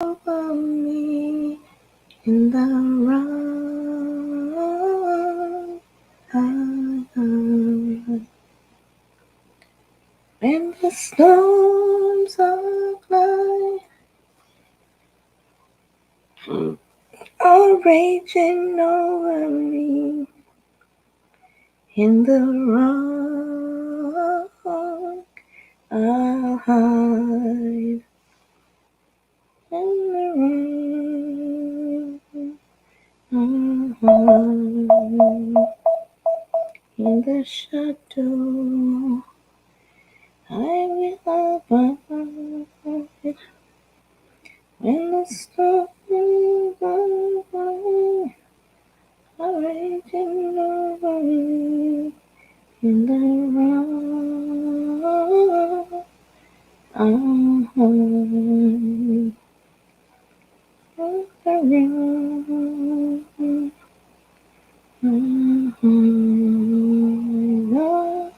over me in the wrong time. When the storms of life are raging over me in the wrong, I'll hide in the wrong, in the shadow. I will abide when the storms are raging over me in the wrong. I'm in the wrong,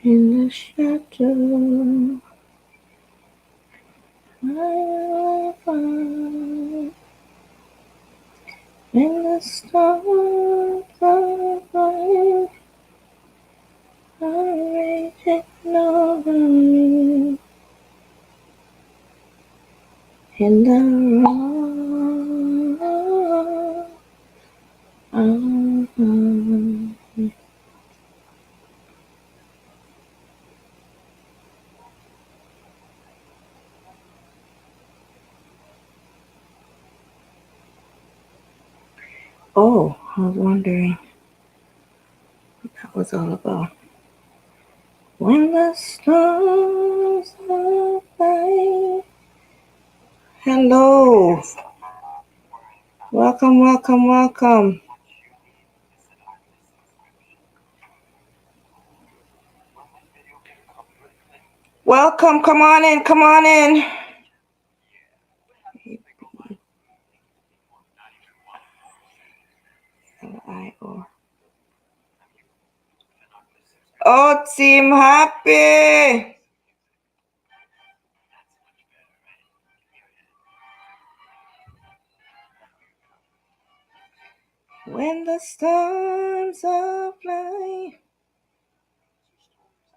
in the shadow. I will find when the storms are flying, are raging over me in the wrong. Oh, I was wondering what that was all about. When the storms are flying. Hello. Welcome, welcome, welcome. Welcome, come on in, come on in. L-I-O. Oh, Team Happy. When the storms of life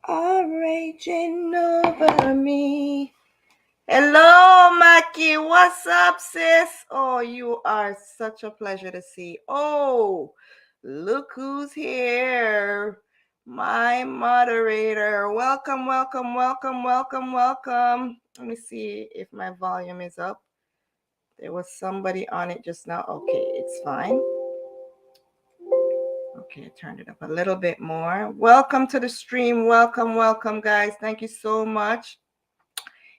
are raging over me. Hello, Maki. What's up, sis? Oh, you are such a pleasure to see. Oh, look who's here. My moderator. Welcome, welcome, welcome, welcome, welcome. Let me see if my volume is up. There was somebody on it just now. Okay, it's fine. Okay, I turned it up a little bit more. Welcome to the stream. Welcome, welcome, guys. Thank you so much.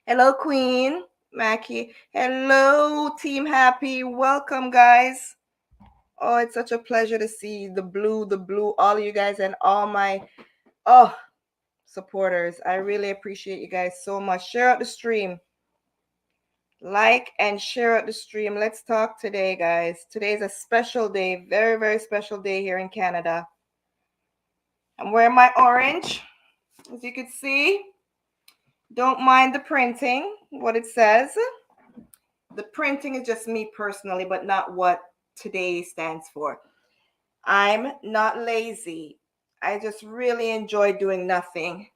Hello, Queen Mackie. Hello, Team Happy. Welcome, guys. Oh, it's such a pleasure to see the blue, all of you guys, and all my supporters. I really appreciate you guys so much. Share out the stream. Like and share out the stream. Let's talk today, guys. Today's a special day, very, very special day here in Canada. I'm wearing my orange, as you can see. Don't mind the printing, what it says. The printing is just me personally, but not what today stands for. I'm not lazy. I just really enjoy doing nothing.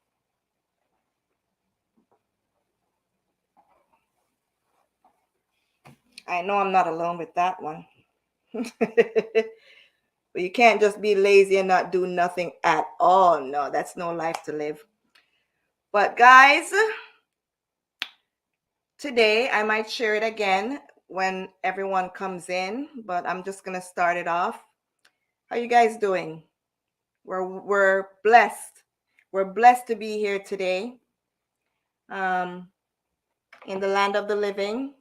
I know I'm not alone with that one. But you can't just be lazy and not do nothing at all. No, that's no life to live. But guys, today I might share it again when everyone comes in, but I'm just going to start it off. How you guys doing? We're blessed. We're blessed to be here today in the land of the living.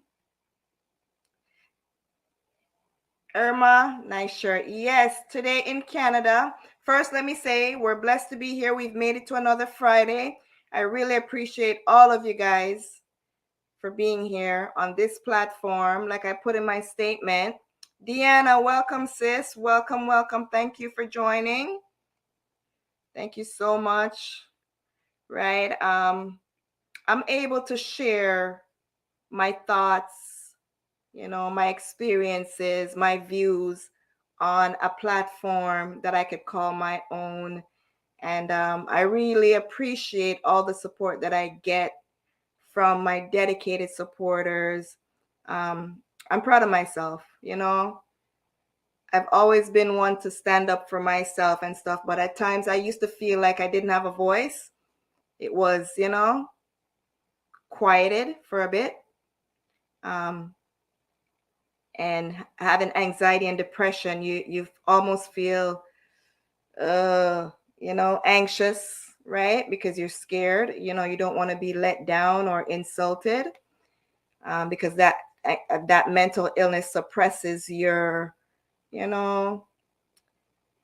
Irma, nice shirt. Yes, today in Canada. First, let me say we're blessed to be here. We've made it to another Friday. I really appreciate all of you guys for being here on this platform. Like I put in my statement, Deanna, welcome, sis. Welcome, welcome. Thank you for joining. Thank you so much. Right. I'm able to share my thoughts, my experiences, my views on a platform that I could call my own. And I really appreciate all the support that I get from my dedicated supporters. I'm proud of myself, I've always been one to stand up for myself and stuff, but at times I used to feel like I didn't have a voice. It was, quieted for a bit. And having anxiety and depression, you almost feel anxious, right? Because you're scared, you don't want to be let down or insulted, because that mental illness suppresses you know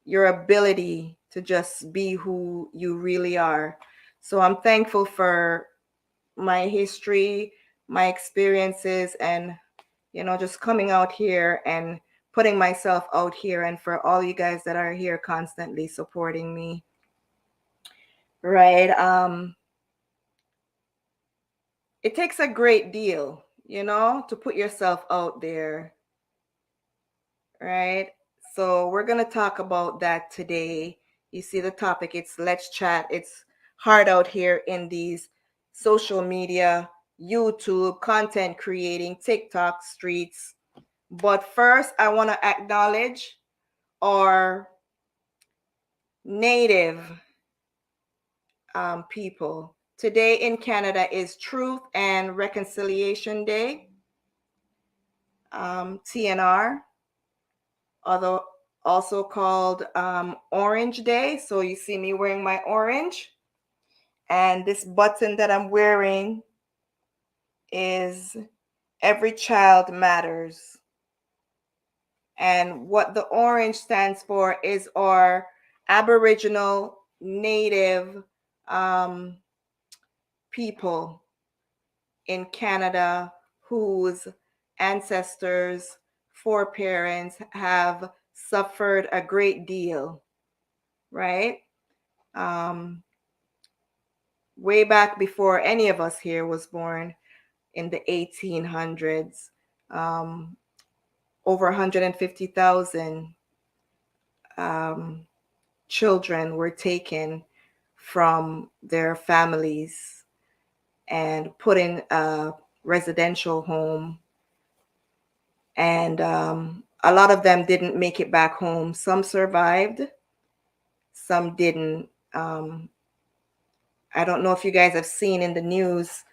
your ability to just be who you really are. So I'm thankful for my history, my experiences, and just coming out here and putting myself out here, and for all you guys that are here constantly supporting me. Right. It takes a great deal, to put yourself out there. Right. So we're going to talk about that today. You see the topic, it's let's chat. It's hard out here in these social media, YouTube, content creating, TikTok streets. But first, I want to acknowledge our native people. Today in Canada is Truth and Reconciliation Day, TNR, although also called Orange Day. So you see me wearing my orange, and this button that I'm wearing is Every Child Matters. And what the orange stands for is our Aboriginal native people in Canada whose ancestors, foreparents have suffered a great deal, right? Way back before any of us here was born in the 1800s, over 150,000 children were taken from their families and put in a residential home. And a lot of them didn't make it back home. Some survived, some didn't. I don't know if you guys have seen in the news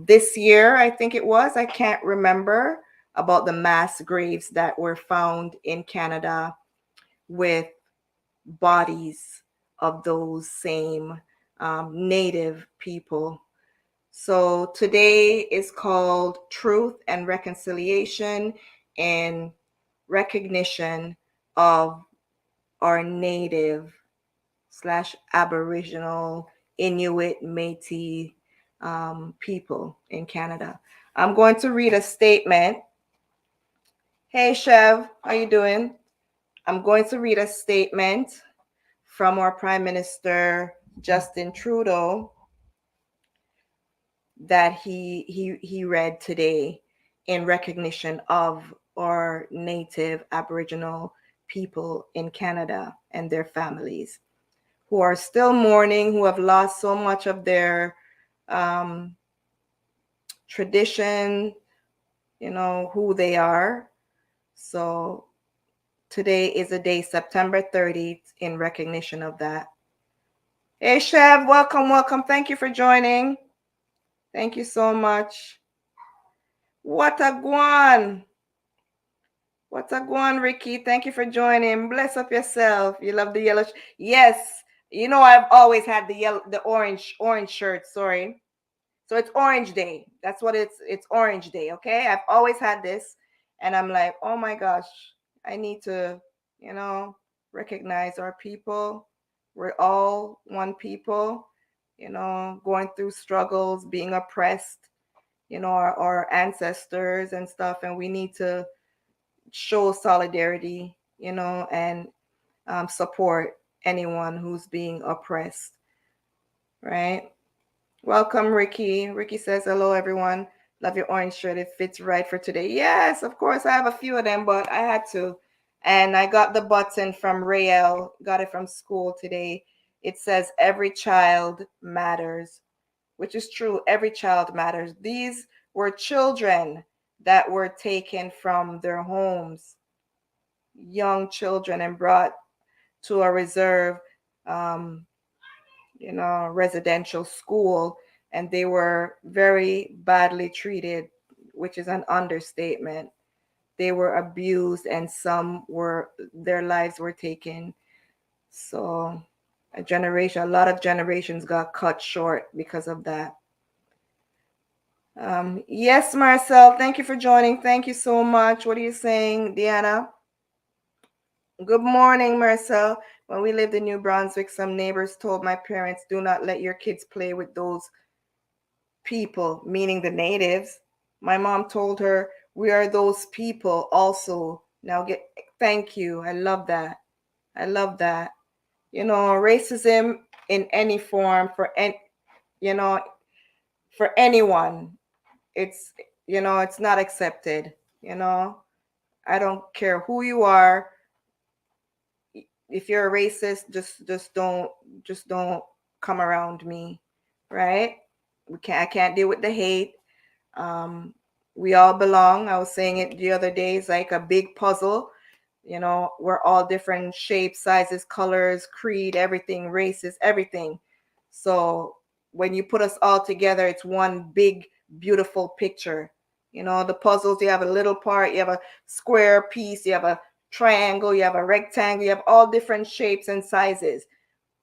this year, I think it was, I can't remember, about the mass graves that were found in Canada with bodies of those same native people. So today is called Truth and Reconciliation, in recognition of our native / Aboriginal, Inuit, Metis people in Canada. I'm going to read a statement. Hey, Chev, how you doing? I'm going to read a statement from our Prime Minister, Justin Trudeau, that he read today in recognition of our native Aboriginal people in Canada and their families who are still mourning, who have lost so much of their tradition, who they are. So today is a day, September 30th, in recognition of that. Hey, Chev, welcome. Thank you for joining. Thank you so much. What a guan. Ricky? Thank you for joining. Bless up yourself. You love the yellow. Yes. I've always had the orange shirt. Sorry. So it's Orange Day. That's what it's Orange Day. Okay. I've always had this, and I'm like, oh my gosh, I need to, recognize our people. We're all one people, going through struggles, being oppressed, our ancestors and stuff. And we need to show solidarity, and support anyone who's being oppressed, right? Welcome, Ricky. Ricky says, hello, everyone. Love your orange shirt. It fits right for today. Yes, of course. I have a few of them, but I had to. And I got the button from Rael. Got it from school today. It says every child matters, which is true. Every child matters. These were children that were taken from their homes, young children, and brought to a reserve, um, residential school, and they were very badly treated, which is an understatement. They were abused, and their lives were taken. So a lot of generations got cut short because of that. Yes, Marcel, thank you for joining. Thank you so much. What are you saying, Deanna? Good morning, Marcel. When we lived in New Brunswick, some neighbors told my parents, do not let your kids play with those people, meaning the natives. My mom told her, we are those people also. Thank you. I love that. I love that. Racism in any form you know, for anyone, it's not accepted. You know, I don't care who you are. If you're a racist, just don't come around me, right? I can't deal with the hate. Um, we all belong. I was saying it the other day. It's like a big puzzle. We're all different shapes, sizes, colors, creed, everything, races, everything. So when you put us all together, it's one big, beautiful picture. The puzzles, you have a little part, you have a square piece, you have a triangle, you have a rectangle, you have all different shapes and sizes.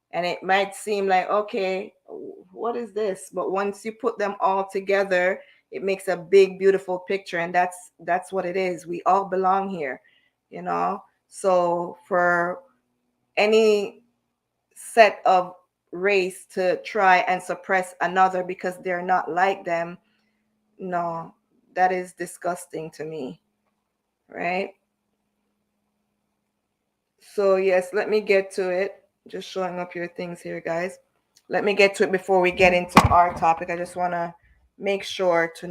And it might seem like, okay, what is this? But once you put them all together, it makes a big, beautiful picture. And that's what it is. We all belong here, you know? So for any set of race to try and suppress another because they're not like them, no, that is disgusting to me, right? So yes, let me get to it. Just showing up your things here, guys. Let me get to it before we get into our topic. I just want to make sure to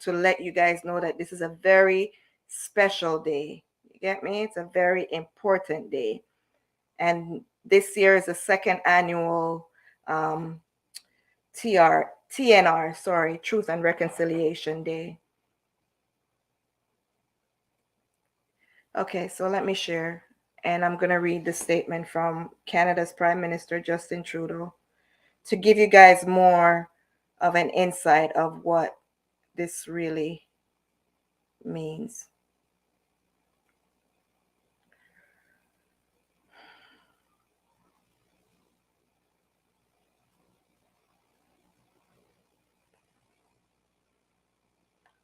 let you guys know that this is a very special day. You get me? It's a very important day. And this year is the second annual TNR, sorry, Truth and Reconciliation Day. Okay, so let me share. And I'm going to read the statement from Canada's Prime Minister Justin Trudeau to give you guys more of an insight of what this really means.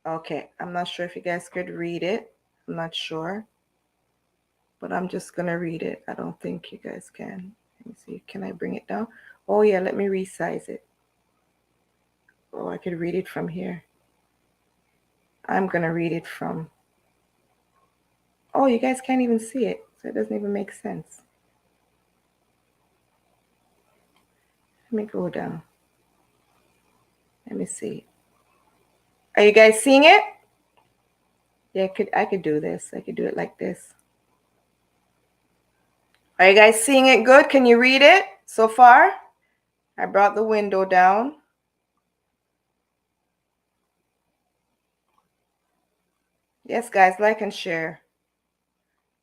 Okay, I'm not sure if you guys could read it. I'm not sure. But I'm just going to read it. I don't think you guys can. Let me see. Can I bring it down? Oh, yeah, let me resize it. Oh, I could read it from here. I'm going to read it from. Oh, you guys can't even see it. So it doesn't even make sense. Let me go down. Let me see. Are you guys seeing it? Yeah, I could do this. I could do it like this. Are you guys seeing it good? Can you read it so far? I brought the window down. Yes, guys, like and share.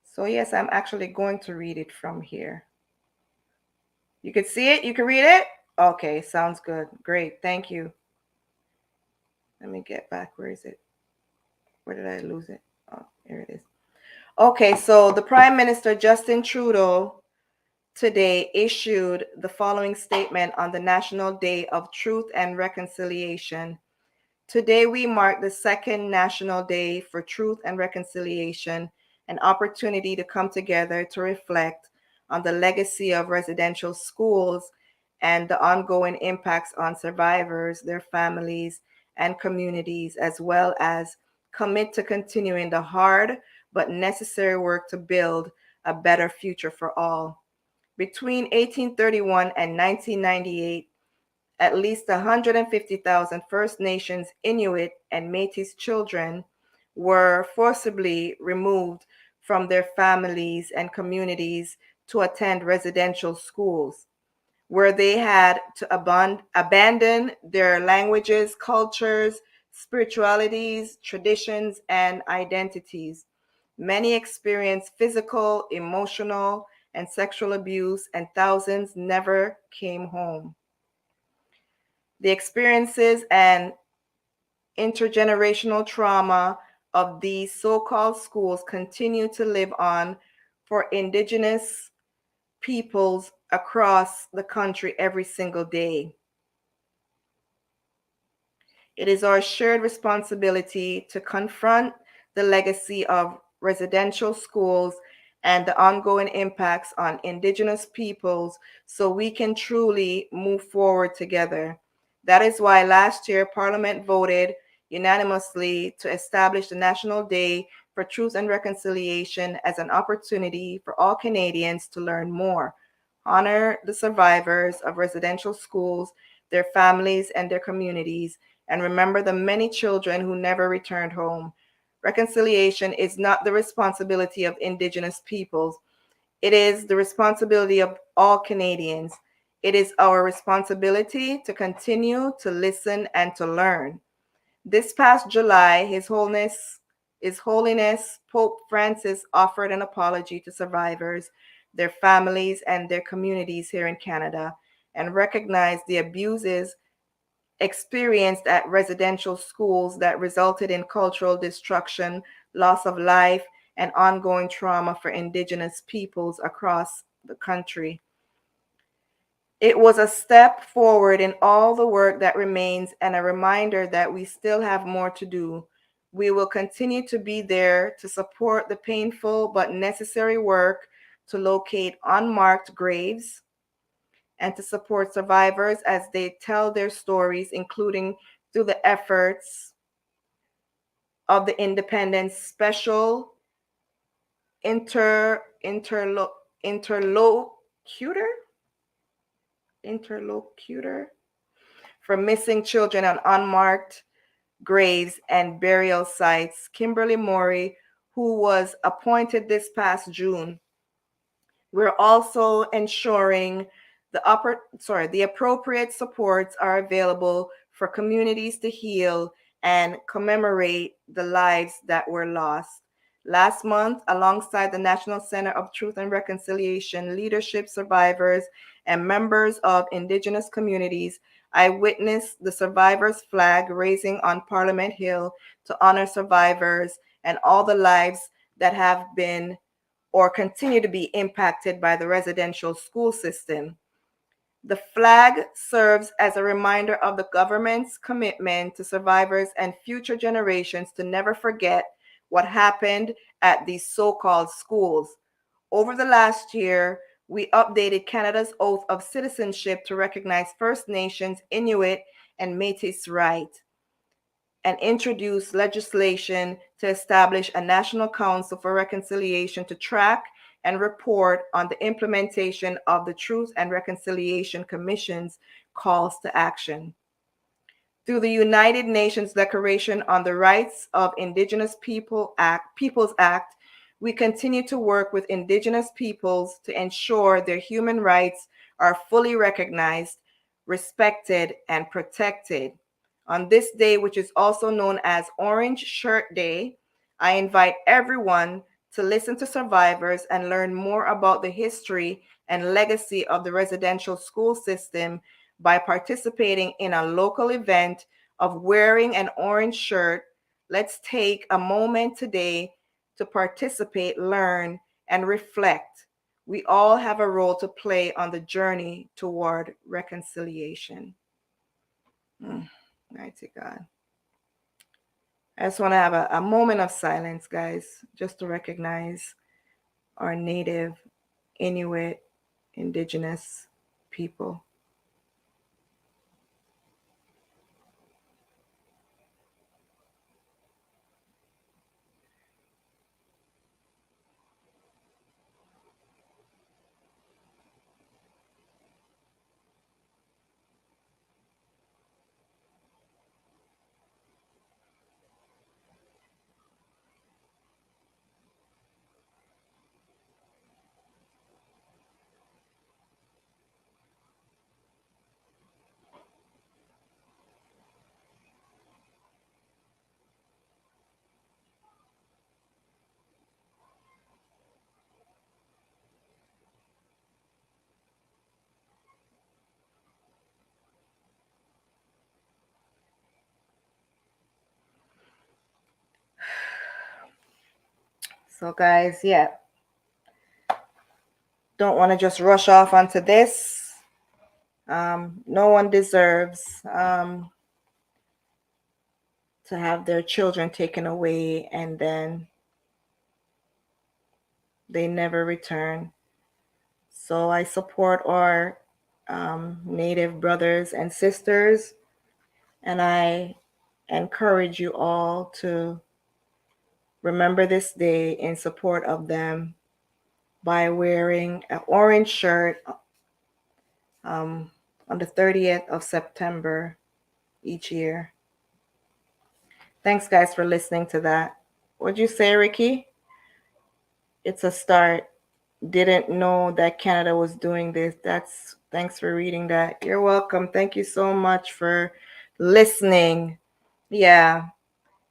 So yes, I'm actually going to read it from here. You can see it? You can read it? Okay, sounds good. Great, thank you. Let me get back. Where is it? Where did I lose it? Oh, here it is. Okay, so the Prime Minister Justin Trudeau today issued the following statement on the National Day of Truth and Reconciliation. Today we mark the second National Day for Truth and Reconciliation, an opportunity to come together to reflect on the legacy of residential schools and the ongoing impacts on survivors, their families, and communities, as well as commit to continuing the hard but necessary work to build a better future for all. Between 1831 and 1998, at least 150,000 First Nations, Inuit, and Metis children were forcibly removed from their families and communities to attend residential schools, where they had to abandon their languages, cultures, spiritualities, traditions, and identities. Many experienced physical, emotional, and sexual abuse, and thousands never came home. The experiences and intergenerational trauma of these so called schools continue to live on for Indigenous peoples across the country every single day. It is our shared responsibility to confront the legacy of residential schools and the ongoing impacts on Indigenous peoples so we can truly move forward together. That is why last year Parliament voted unanimously to establish the National Day for Truth and Reconciliation as an opportunity for all Canadians to learn more, honor the survivors of residential schools, their families, and their communities, and remember the many children who never returned home. Reconciliation is not the responsibility of Indigenous peoples. It is the responsibility of all Canadians. It is our responsibility to continue to listen and to learn. This past July, His Holiness Pope Francis offered an apology to survivors, their families, and their communities here in Canada, and recognized the abuses experienced at residential schools that resulted in cultural destruction, loss of life, and ongoing trauma for Indigenous peoples across the country. It was a step forward in all the work that remains and a reminder that we still have more to do. We will continue to be there to support the painful but necessary work to locate unmarked graves and to support survivors as they tell their stories, including through the efforts of the Independent Special Interlocutor interlocutor for missing children on unmarked graves and burial sites, Kimberly Morey, who was appointed this past June. We're also ensuring the appropriate supports are available for communities to heal and commemorate the lives that were lost. Last month, alongside the National Center of Truth and Reconciliation, leadership survivors, and members of Indigenous communities, I witnessed the survivors' flag raising on Parliament Hill to honor survivors and all the lives that have been or continue to be impacted by the residential school system. The flag serves as a reminder of the government's commitment to survivors and future generations to never forget what happened at these so called schools. Over the last year, we updated Canada's oath of citizenship to recognize First Nations, Inuit, and Metis rights, and introduced legislation to establish a National Council for Reconciliation to track and report on the implementation of the Truth and Reconciliation Commission's calls to action. Through the United Nations Declaration on the Rights of Indigenous Peoples Act, we continue to work with Indigenous peoples to ensure their human rights are fully recognized, respected, and protected. On this day, which is also known as Orange Shirt Day, I invite everyone to listen to survivors and learn more about the history and legacy of the residential school system by participating in a local event of wearing an orange shirt. Let's take a moment today to participate, learn, and reflect. We all have a role to play on the journey toward reconciliation. Mighty God. I just want to have a moment of silence, guys, just to recognize our Native, Inuit, Indigenous people. So guys, yeah, don't want to just rush off onto this. No one deserves to have their children taken away and then they never return. So I support our Native brothers and sisters, and I encourage you all to remember this day in support of them by wearing an orange shirt on the 30th of September each year. Thanks, guys, for listening to that. What'd you say, Ricky? It's a start. Didn't know that Canada was doing this. Thanks for reading that. You're welcome. Thank you so much for listening. Yeah,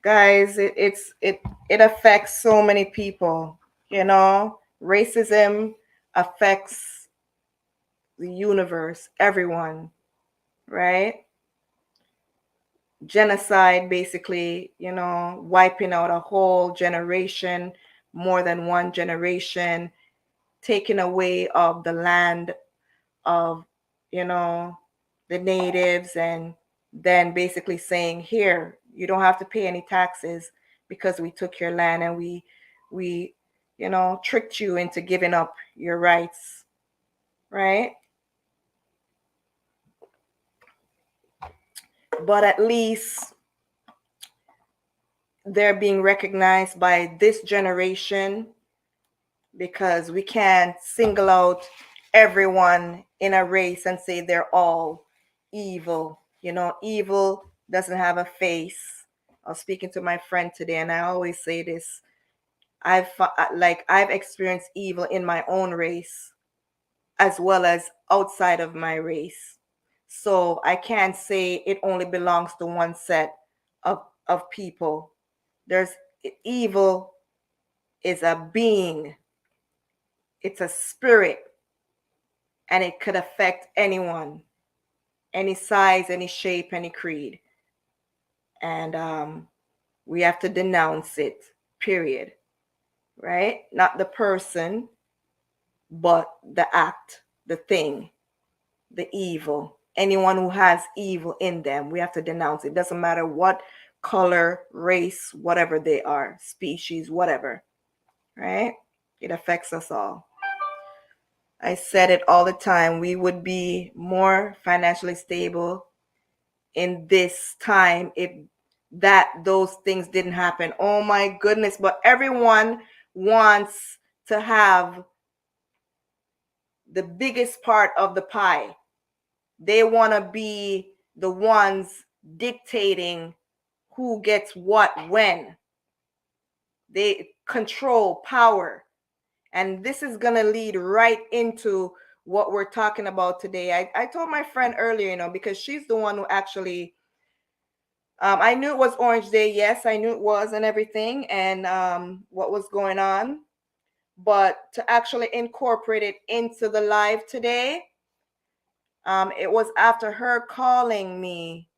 guys, it affects so many people. Racism affects the universe, everyone, right? Genocide, basically, wiping out a whole generation, more than one generation, taking away of the land of, the natives, and then basically saying, here, you don't have to pay any taxes because we took your land and we tricked you into giving up your rights, right? But at least they're being recognized by this generation, because we can't single out everyone in a race and say they're all evil. Evil doesn't have a face. I was speaking to my friend today, and I always say this. I've experienced evil in my own race as well as outside of my race. So I can't say it only belongs to one set of people. There's evil is a being. It's a spirit, and it could affect anyone, any size, any shape, any creed. And we have to denounce it, period. Right? Not the person, but the act, the thing, the evil. Anyone who has evil in them, we have to denounce it. Doesn't matter what color, race, whatever they are, species, whatever. Right? It affects us all. I said it all the time. We would be more financially stable in this time if those things didn't happen. Oh my goodness. But everyone wants to have the biggest part of the pie. They want to be the ones dictating who gets what when. They control power. And this is going to lead right into what we're talking about today. I told my friend earlier, because she's the one who actually, I knew it was Orange Day. Yes, I knew it was and everything, and what was going on. But to actually incorporate it into the live today, it was after her calling me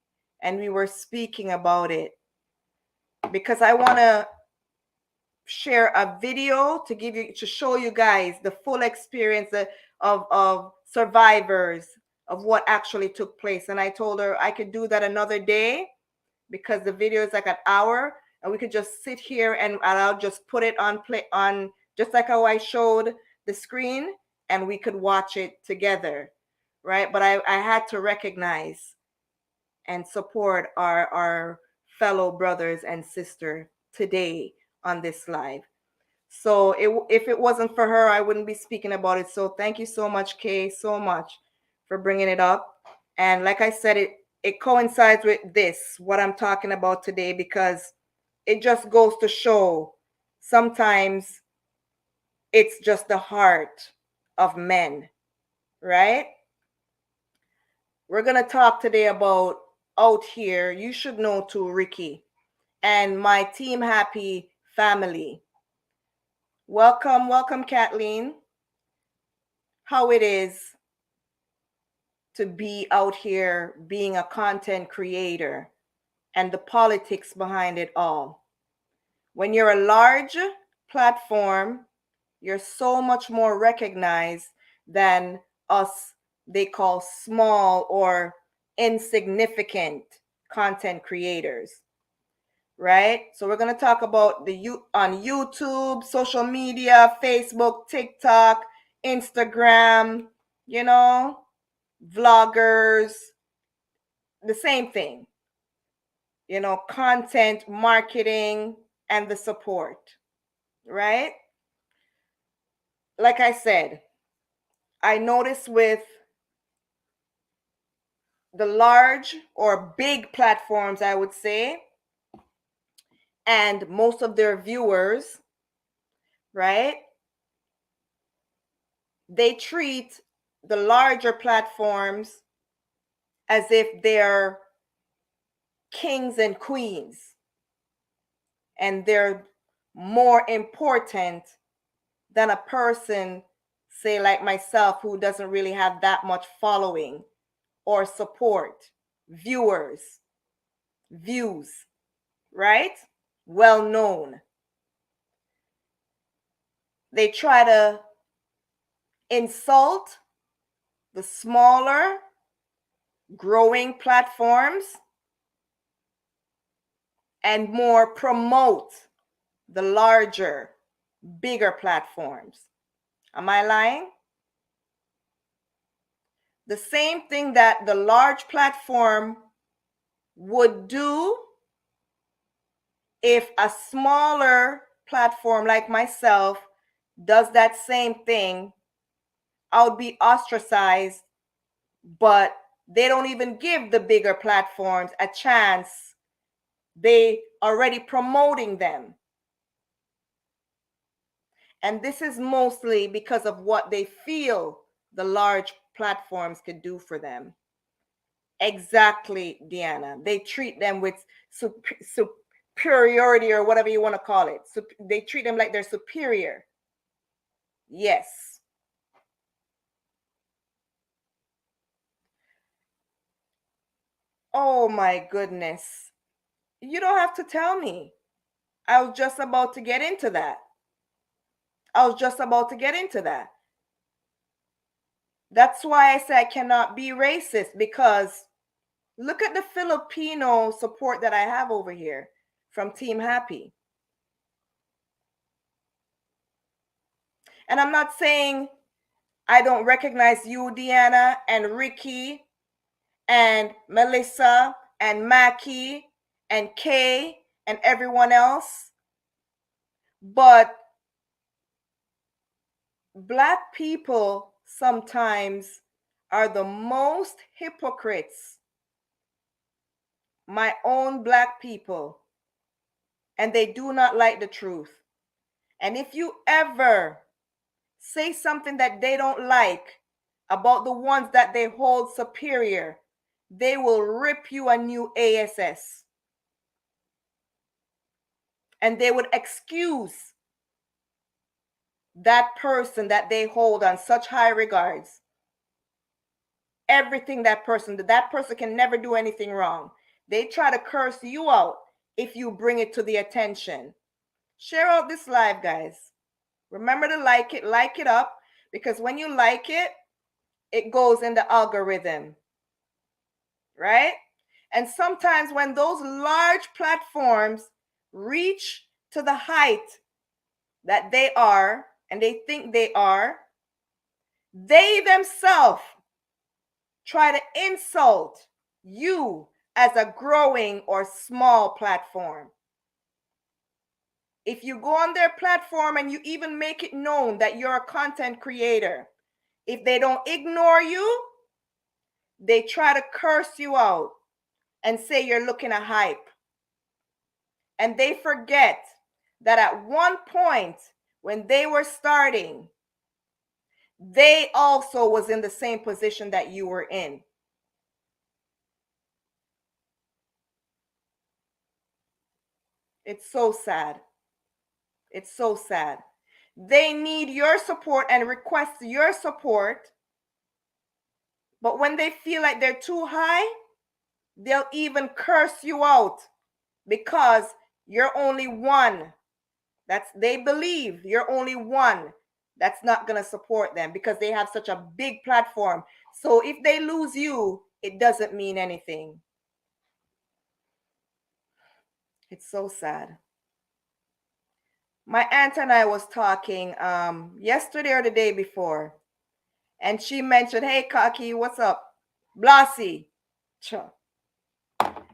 and we were speaking about it, because I want to share a video to show you guys the full experience of survivors of what actually took place. And I told her I could do that another day, because the video is like an hour, and we could just sit here and I'll just put it on play on, just like how I showed the screen, and we could watch it together, right? But I had to recognize and support our fellow brothers and sisters today on this live. So if it wasn't for her, I wouldn't be speaking about it. So thank you so much, Kay, so much for bringing it up. And like I said, it coincides with what I'm talking about today, because it just goes to show sometimes it's just the heart of men, right? We're going to talk today about out here. You should know too, Ricky, and my Team Happy family. Welcome, Kathleen. How it is to be out here being a content creator and the politics behind it all. When you're a large platform, you're so much more recognized than us, they call small or insignificant content creators, right? So we're going to talk about on YouTube, social media, Facebook, TikTok, Instagram, vloggers, the same thing, content marketing and the support, right? Like I said, I notice with the large or big platforms, I would say, and most of their viewers, right? They treat the larger platforms as if they're kings and queens, and they're more important than a person, say like myself, who doesn't really have that much following or support, viewers, views, right? Well known. They try to insult the smaller, growing platforms and more promote the larger, bigger platforms. Am I lying? The same thing that the large platform would do if a smaller platform like myself does that same thing, I would be ostracized, but they don't even give the bigger platforms a chance. They already promoting them. And this is mostly because of what they feel the large platforms could do for them. Exactly, Deanna. They treat them with superiority, or whatever you want to call it. So they treat them like they're superior. Yes. Oh my goodness. You don't have to tell me. I was just about to get into that. That's why I say I cannot be racist, because look at the Filipino support that I have over here from Team Happy. And I'm not saying I don't recognize you, Deanna, and Ricky, and Melissa, and Mackie, and Kay, and everyone else. But Black people sometimes are the most hypocrites. My own Black people. And they do not like the truth. And if you ever say something that they don't like about the ones that they hold superior, they will rip you a new ASS. And they would excuse that person that they hold on such high regards. Everything that person can never do anything wrong. They try to curse you out if you bring it to the attention. Share out this live, guys. Remember to like it up, because when you like it, it goes in the algorithm, right? And sometimes when those large platforms reach to the height that they are, and they think they are, they themselves try to insult you as a growing or small platform. If you go on their platform and you even make it known that you're a content creator, if they don't ignore you, they try to curse you out and say you're looking a hype. And they forget that at one point when they were starting, they also was in the same position that you were in. It's so sad. It's so sad. They need your support and request your support. But when they feel like they're too high, they'll even curse you out because you're only one They believe you're only one that's not going to support them because they have such a big platform. So if they lose you, it doesn't mean anything. It's so sad. My aunt and I was talking yesterday or the day before, and she mentioned, "Hey, Cocky, what's up? Blossy,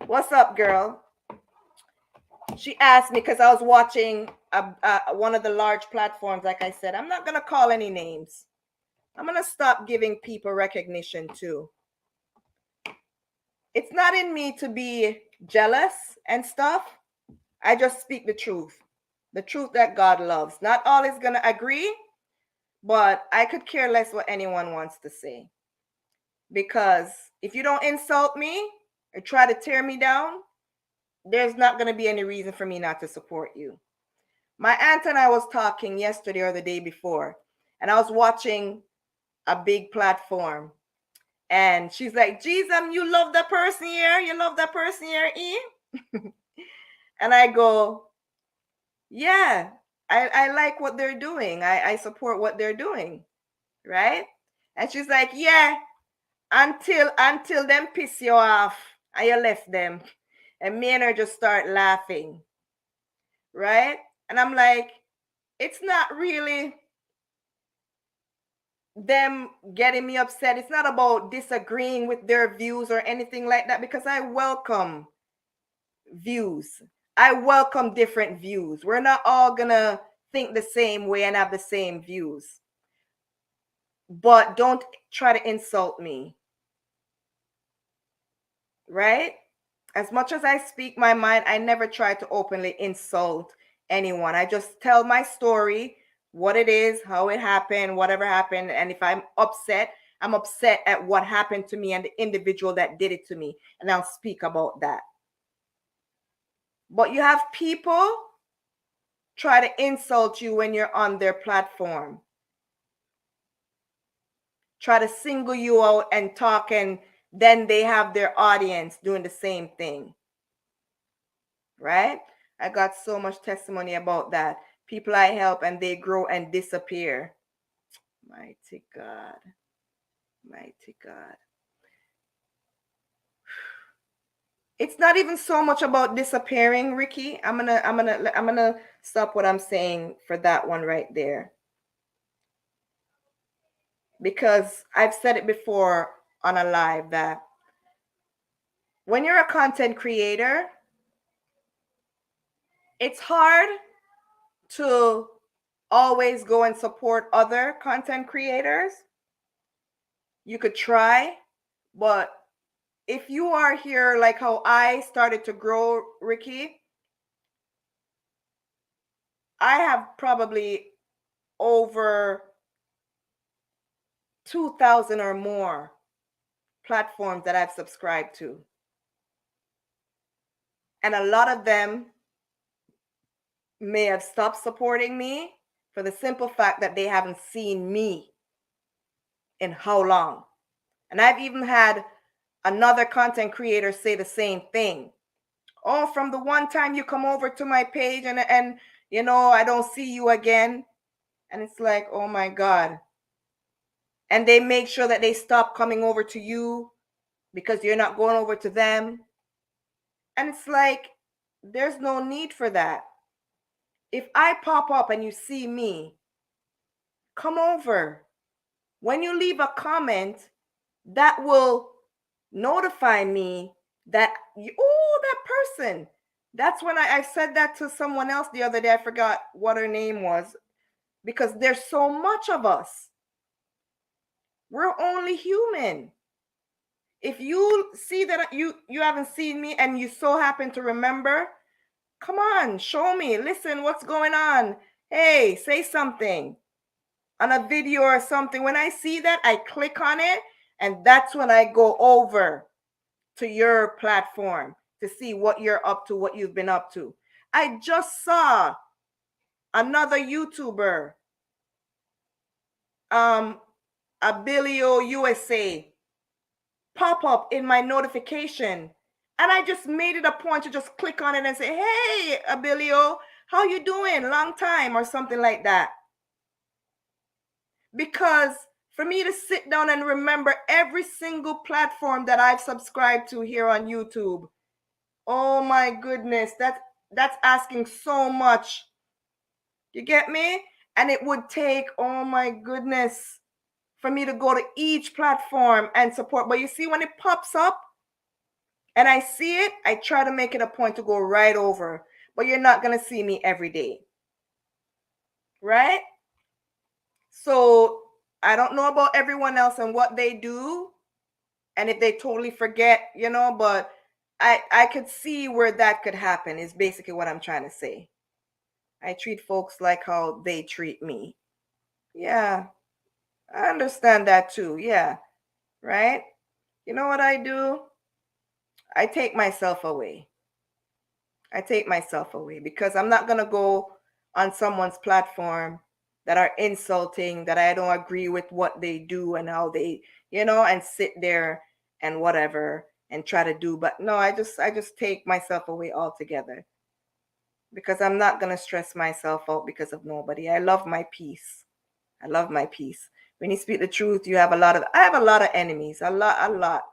what's up, girl?" She asked me because I was watching one of the large platforms. Like I said, I'm not gonna call any names. I'm gonna stop giving people recognition too. It's not in me to be jealous and stuff. I just speak the truth that God loves. Not all is gonna agree, but I could care less what anyone wants to say. Because if you don't insult me or try to tear me down, there's not going to be any reason for me not to support you. My aunt and I was talking yesterday or the day before, and I was watching a big platform. And she's like, "Geez, you love that person here? You love that person here, eh?" And I go, "Yeah, I like what they're doing. I support what they're doing." Right? And she's like, "Yeah, until them piss you off and you left them." And me and her just start laughing. Right? And I'm like, it's not really them getting me upset. It's not about disagreeing with their views or anything like that, because I welcome views. I welcome different views. We're not all gonna think the same way and have the same views. But don't try to insult me. Right? As much as I speak my mind, I never try to openly insult anyone. I just tell my story, what it is, how it happened, whatever happened. And if I'm upset at what happened to me and the individual that did it to me. And I'll speak about that. But you have people try to insult you when you're on their platform. Try to single you out and talk, and then they have their audience doing the same thing. Right? I got so much testimony about that. People I help and they grow and disappear. Mighty God. Mighty God. It's not even so much about disappearing, Ricky. I'm gonna stop what I'm saying for that one right there. Because I've said it before on a live that when you're a content creator, it's hard to always go and support other content creators. You could try, but if you are here like how I started to grow, Ricky, I have probably over 2,000 or more platforms that I've subscribed to. And a lot of them may have stopped supporting me for the simple fact that they haven't seen me in how long. And I've even had another content creator say the same thing. "Oh, from the one time you come over to my page and I don't see you again." And it's like, oh my God. And they make sure that they stop coming over to you because you're not going over to them. And it's like, there's no need for that. If I pop up and you see me, come over. When you leave a comment, that will notify me that that person. That's when I said that to someone else the other day. I forgot what her name was, because there's so much of us. We're only human. If you see that you haven't seen me and you so happen to remember, come on, show me. Listen, what's going on? Hey, say something on a video or something. When I see that, I click on it, and that's when I go over to your platform to see what you're up to, what you've been up to. I just saw another YouTuber, Abilio USA, pop up in my notification. And I just made it a point to just click on it and say, "Hey, Abilio, how you doing? Long time, or something like that. Because for me to sit down and remember every single platform that I've subscribed to here on YouTube, oh my goodness, that's asking so much. You get me? And it would take, oh my goodness, for me to go to each platform and support. But you see, when it pops up and I see it, I try to make it a point to go right over. But you're not going to see me every day. Right? So I don't know about everyone else and what they do, and if they totally forget, but I could see where that could happen, is basically what I'm trying to say. I treat folks like how they treat me. Yeah, I understand that too. Yeah, right? You know what I do? I take myself away. I take myself away because I'm not going to go on someone's platform that are insulting, that I don't agree with what they do and how they, and sit there and whatever and try to do. But no, I just take myself away altogether because I'm not going to stress myself out because of nobody. I love my peace. I love my peace. When you speak the truth, I have a lot of enemies, a lot.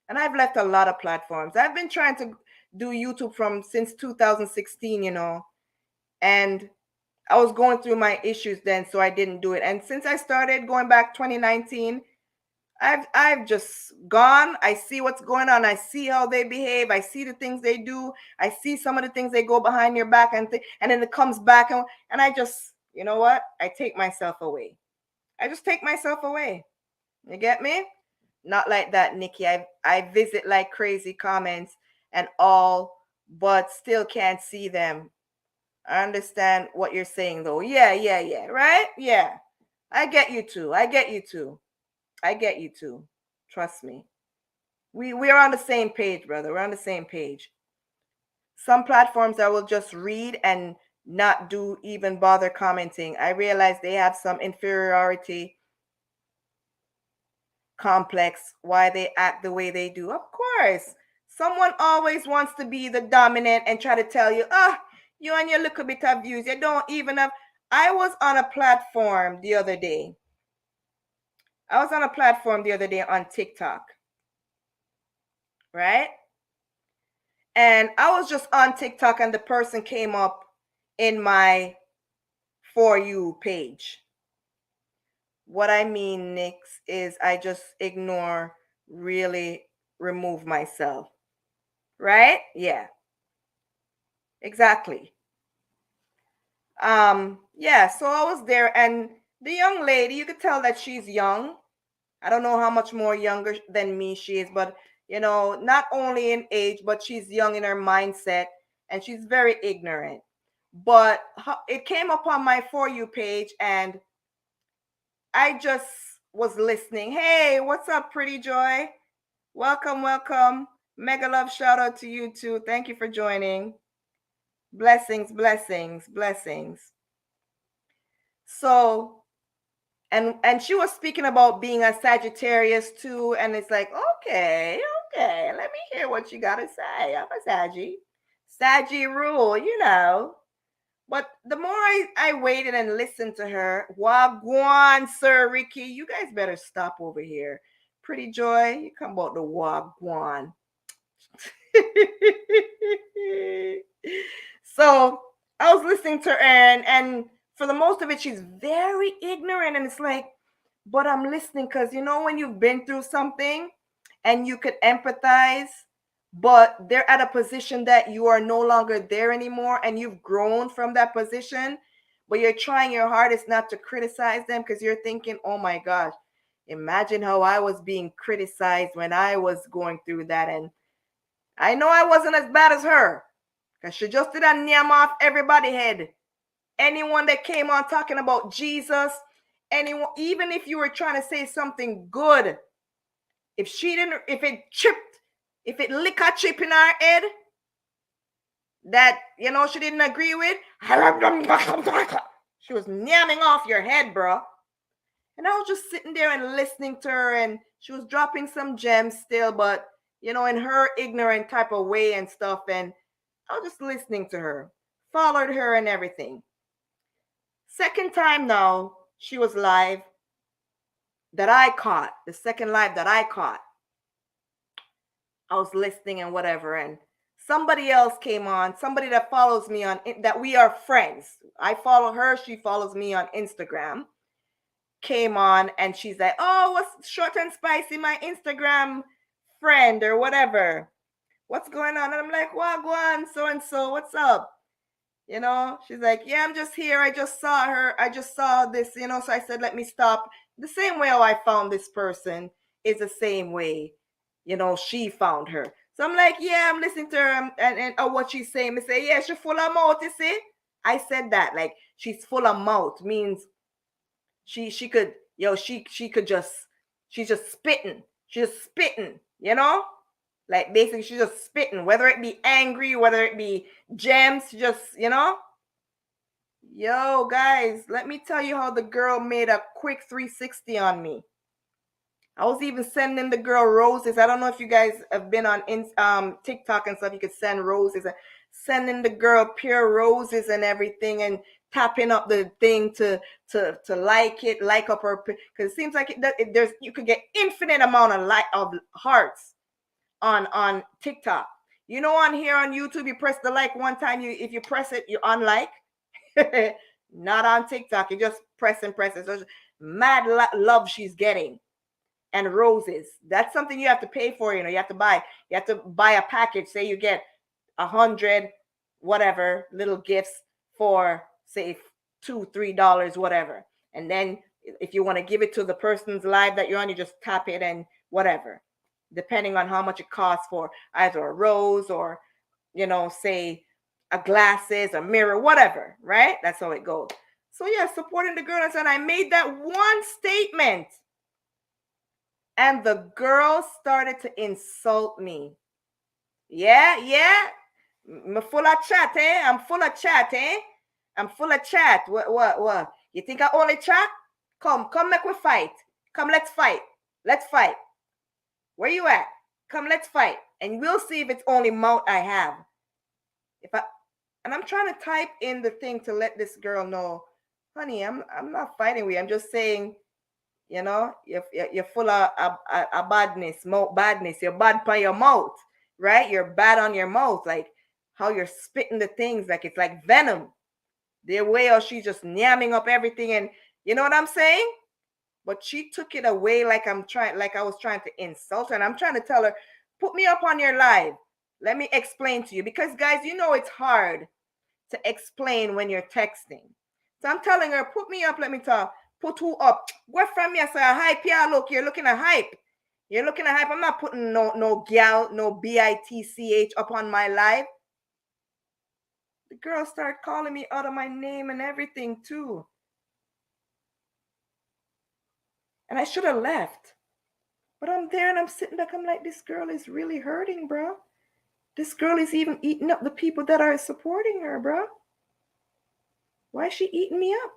And I've left a lot of platforms. I've been trying to do YouTube since 2016, and I was going through my issues then, so I didn't do it. And since I started going back 2019, I've just gone. I see what's going on. I see how they behave. I see the things they do. I see some of the things they go behind your back and then it comes back and I just, you know what? I take myself away. I just take myself away. You get me? Not like that, Nikki. I visit like crazy comments and all, but still can't see them. I understand what you're saying though. Yeah, right? Yeah. I get you too. I get you too. Trust me. We're on the same page, brother. We're on the same page. Some platforms I will just read and not do even bother commenting. I realize they have some inferiority complex why they act the way they do. Of course, someone always wants to be the dominant and try to tell you, you and your little bit of views, you don't even have. I was on a platform the other day. On TikTok, right? And I was just on TikTok and the person came up in my For You page. What I mean, Nikks, is I just ignore, really remove myself. Right? Yeah. Exactly. Yeah, so I was there and the young lady, you could tell that she's young. I don't know how much more younger than me she is, but not only in age, but she's young in her mindset and she's very ignorant. But it came up on my For You page and I just was listening. Hey, what's up, Pretty Joy? Welcome. Mega love shout out to you too. Thank you for joining. Blessings. So, and she was speaking about being a Sagittarius too, and it's like, okay, let me hear what you gotta say. I'm a Saggy rule, But the more I waited and listened to her, Wagwan, Sir Ricky, you guys better stop over here. Pretty Joy, you come about the Wagwan. So I was listening to her and for the most of it, she's very ignorant. And it's like, but I'm listening because when you've been through something and you could empathize, but they're at a position that you are no longer there anymore and you've grown from that position, but you're trying your hardest not to criticize them because you're thinking, oh my gosh, imagine how I was being criticized when I was going through that. And I know I wasn't as bad as her because she just did a name off everybody's head. Anyone that came on talking about Jesus, anyone, even if you were trying to say something good, if it lick a chip in her head that, she didn't agree with, she was namming off your head, bro. And I was just sitting there and listening to her, and she was dropping some gems still, but, in her ignorant type of way and stuff. And I was just listening to her. followed her and everything. Second time now, she was live that I caught. The second live that I caught. I was listening and whatever, and somebody else came on, somebody that follows me on, that we are friends. I follow her, she follows me on Instagram. Came on and she's like, oh, what's Short and Spicy, my Instagram friend or whatever. What's going on? And I'm like, well, go on, so and so, what's up? You know, she's like, yeah, I'm just here. I just saw her. I just saw this, you know, so I said, let me stop. The same way how I found this person is the same way, you know, she found her. So I'm like, yeah, I'm listening to her and what she's saying. I say, yeah, she's full of mouth, you see? I said that, like, she's full of mouth means she could, she could just, she's just spitting. She's just spitting, you know? Like, basically, she's just spitting, whether it be angry, whether it be gems, just, you know? Yo, guys, let me tell you how the girl made a quick 360 on me. I was even sending the girl roses. I don't know if you guys have been on TikTok and stuff. You could send roses. Sending the girl pure roses and everything, and tapping up the thing to like it, like up her, because it seems like there's, you could get infinite amount of hearts on TikTok. You know, on here on YouTube, you press the like one time. If you press it, you unlike. Not on TikTok. You just press and press it. So mad love she's getting. And roses. That's something you have to pay for. You know, you have to buy a package. Say you get 100 whatever little gifts for, say, $2-3, whatever. And then if you want to give it to the person's live that you're on, you just tap it and whatever, depending on how much it costs for either a rose or, you know, say a glasses, a mirror, whatever, right? That's how it goes. So yeah, supporting the girl. And I made that one statement, and the girl started to insult me. Yeah. I'm full of chat, eh? I'm full of chat, eh? I'm full of chat. What? You think I only chat? Come make we fight. Come, let's fight. Let's fight. Where you at? Come, let's fight. And we'll see if it's only mouth I have. And I'm trying to type in the thing to let this girl know, honey, I'm not fighting with you. I'm just saying, you know, you're full of badness, badness. You're bad by your mouth, right? You're bad on your mouth, like how you're spitting the things, like it's like venom. The way how she's just yamming up everything, and you know what I'm saying? But she took it away like I was trying to insult her, and I'm trying to tell her, put me up on your live. Let me explain to you, because guys, you know it's hard to explain when you're texting. So I'm telling her, put me up, let me talk. Put who up? Go from me, I say, hype, yeah, look, you're looking at hype. You're looking at hype. I'm not putting no gal, no bitch up on my live. The girl started calling me out of my name and everything too. And I should have left. But I'm there and I'm sitting back. I'm like, this girl is really hurting, bro. This girl is even eating up the people that are supporting her, bro. Why is she eating me up?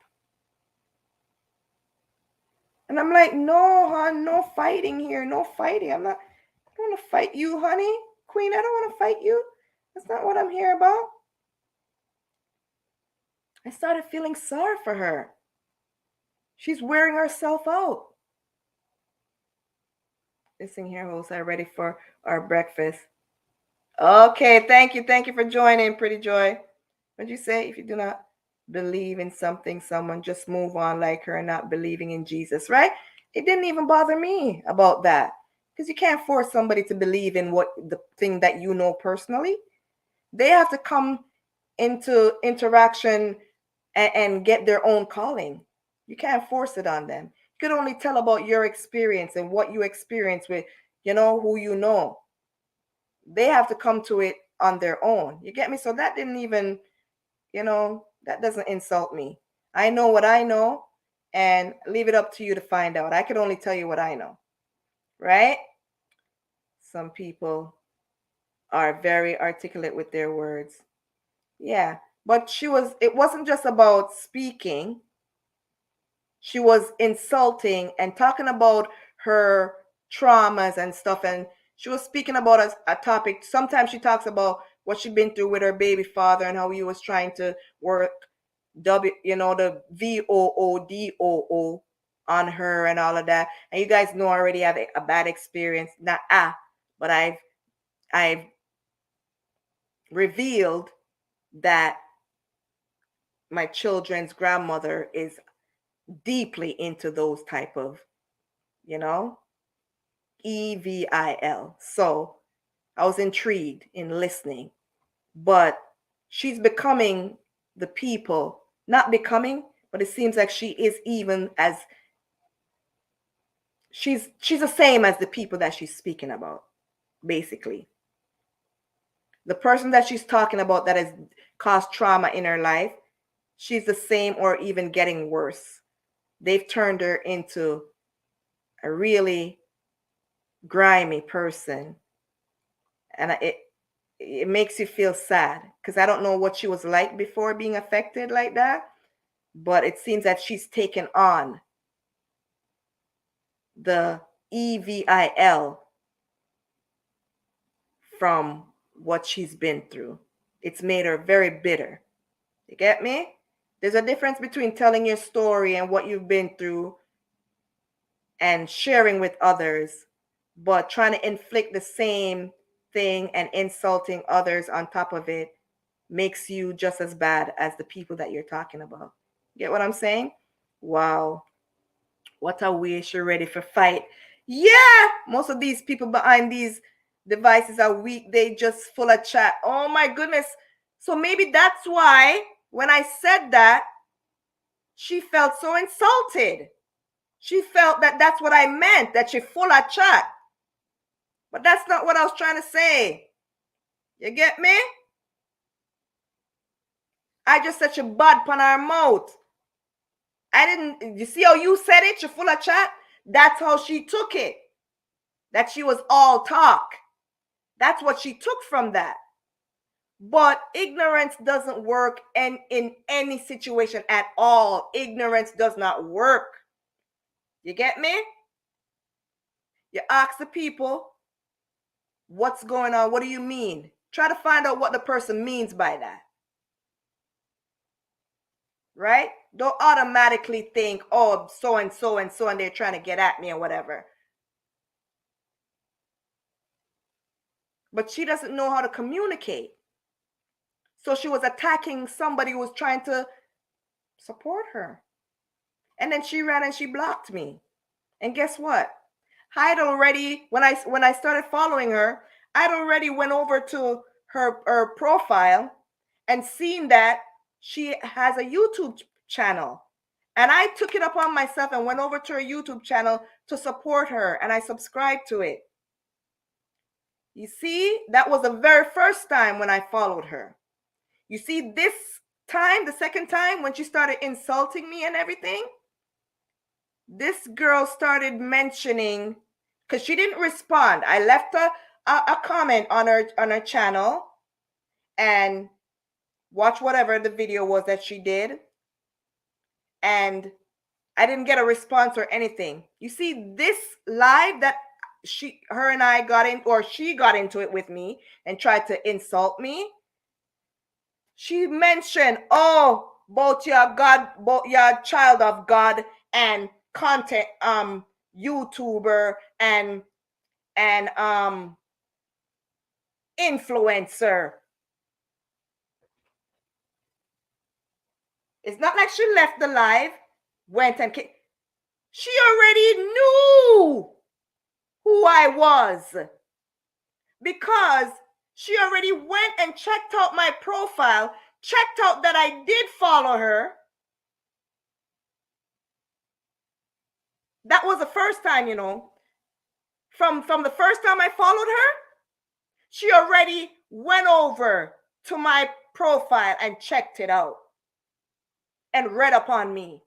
And I'm like, no, hon, no fighting here. No fighting. I don't want to fight you, honey. Queen, I don't want to fight you. That's not what I'm here about. I started feeling sorry for her. She's wearing herself out. Listen here, hosts, are ready for our breakfast. Okay, thank you. Thank you for joining, Pretty Joy. What'd you say? If you do not believe in something, someone, just move on like her, not believing in Jesus, right? It didn't even bother me about that, because you can't force somebody to believe in what the thing that you know personally. They have to come into interaction and get their own calling. You can't force it on them. You can only tell about your experience and what you experience with, you know, who you know. They have to come to it on their own. You get me? So that didn't even, you know, that doesn't insult me. I know what I know, and leave it up to you to find out. I could only tell you what I know, right? Some people are very articulate with their words. Yeah, but it wasn't just about speaking. She was insulting and talking about her traumas and stuff, and she was speaking about a topic. Sometimes she talks about what she'd been through with her baby father and how he was trying to work the VOODOO on her and all of that. And you guys know I already have a bad experience. Not but I've revealed that my children's grandmother is deeply into those type of, EVIL. So I was intrigued in listening, but she's becoming the people, not becoming, but it seems like she is even as she's the same as the people that she's speaking about, basically. The person that she's talking about that has caused trauma in her life, she's the same or even getting worse. They've turned her into a really grimy person. And it makes you feel sad because I don't know what she was like before being affected like that. But it seems that she's taken on the EVIL from what she's been through. It's made her very bitter. You get me? There's a difference between telling your story and what you've been through and sharing with others, but trying to inflict the same thing and insulting others on top of it makes you just as bad as the people that you're talking about. Get what I'm saying? Wow. What a wish you're ready for fight. Yeah, most of these people behind these devices are weak. They just full of chat. Oh my goodness. So maybe that's why when I said that, she felt so insulted. She felt that that's what I meant, that you're full of chat. But that's not what I was trying to say. You get me? I just said you bad pan her mouth. I didn't, you see how you said it? You're full of chat? That's how she took it. That she was all talk. That's what she took from that. But ignorance doesn't work in any situation at all. Ignorance does not work. You get me? You ask the people, what's going on? What do you mean? Try to find out what the person means by that. Right? Don't automatically think, oh, so and so and so, and they're trying to get at me or whatever. But she doesn't know how to communicate. So she was attacking somebody who was trying to support her. And then she ran and she blocked me. And guess what? I'd already, when I started following her, I'd already went over to her profile and seen that she has a YouTube channel. And I took it upon myself and went over to her YouTube channel to support her, and I subscribed to it. You see, that was the very first time when I followed her. You see, this time, the second time when she started insulting me and everything, this girl started mentioning, because she didn't respond. I left a comment on her channel and watch whatever the video was that she did, and I didn't get a response or anything. You see, this live that her and I got in, or she got into it with me and tried to insult me. She mentioned, oh, both your child of God and content YouTuber and influencer. It's not like she left the live, went and she already knew who I was, because she already went and checked out my profile, checked out that I did follow her. That was the first time, From the first time I followed her, she already went over to my profile and checked it out and read upon me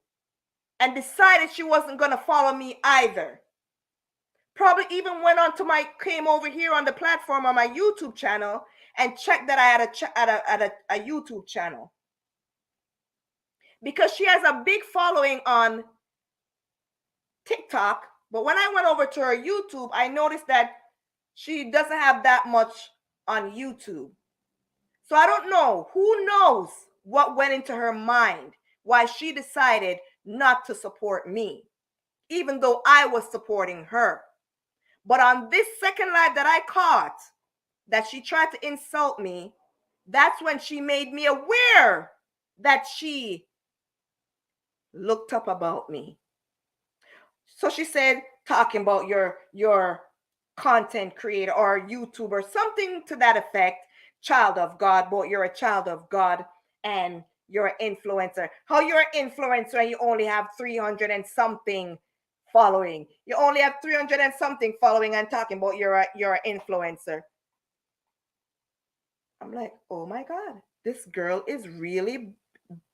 and decided she wasn't going to follow me either. Probably even came over here on the platform on my YouTube channel and checked that I had a YouTube channel. Because she has a big following on TikTok, but when I went over to her YouTube, I noticed that she doesn't have that much on YouTube. So I don't know. Who knows what went into her mind, why she decided not to support me, even though I was supporting her. But on this second live that I caught, that she tried to insult me, that's when she made me aware that she looked up about me. So she said, talking about your content creator or YouTuber, something to that effect, child of God, but you're a child of God and you're an influencer. How you're an influencer and you only have 300 and something following. You only have 300 and something following and talking about you're an influencer. I'm like, oh my God, this girl is really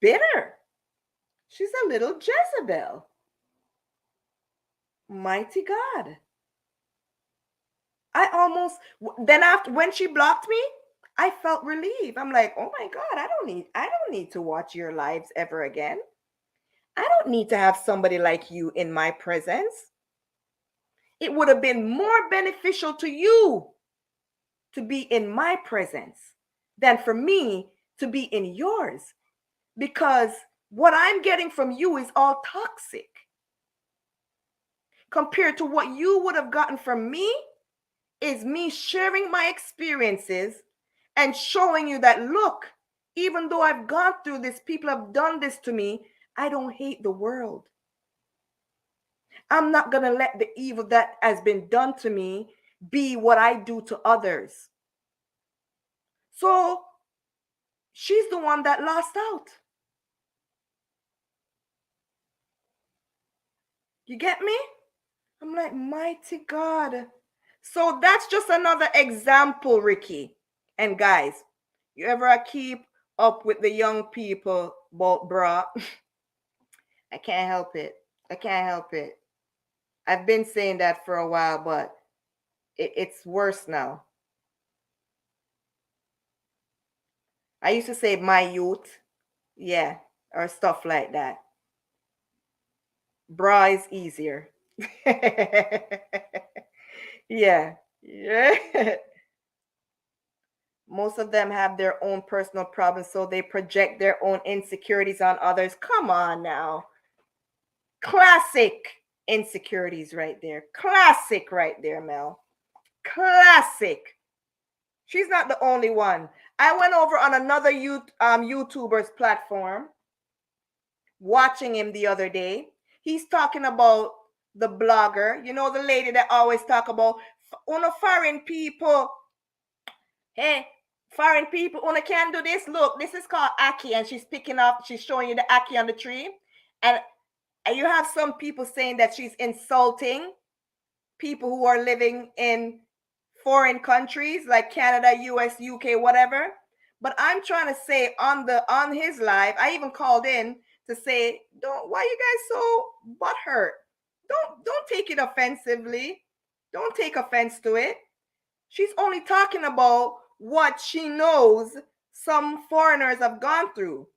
bitter. She's a little Jezebel. Mighty God. I almost, then after, when she blocked me, I felt relieved. I'm like, oh my God, I don't need to watch your lives ever again. I don't need to have somebody like you in my presence. It would have been more beneficial to you to be in my presence than for me to be in yours, because what I'm getting from you is all toxic compared to what you would have gotten from me. Is me sharing my experiences and showing you that, look, even though I've gone through this, people have done this to me, I don't hate the world. I'm not going to let the evil that has been done to me be what I do to others. So she's the one that lost out. You get me? I'm like, mighty God. So that's just another example, Ricky. And guys, you ever keep up with the young people, but bruh, I can't help it. I can't help it. I've been saying that for a while, but it's worse now. I used to say my youth, yeah, or stuff like that. Bra is easier. Yeah, yeah. Most of them have their own personal problems, so they project their own insecurities on others. Come on now. Classic insecurities right there. Classic right there, Mel. Classic. She's not the only one. I went over on another YouTuber's platform watching him the other day. He's talking about the blogger, the lady that always talk about foreign people. Hey, foreign people, una can do this. Look, this is called Aki, and she's showing you the Aki on the tree. And you have some people saying that she's insulting people who are living in foreign countries like Canada, US, UK, whatever. But I'm trying to say on his live, I even called in to say, why you guys so butthurt? Don't take it offensively. Don't take offense to it. She's only talking about what she knows some foreigners have gone through,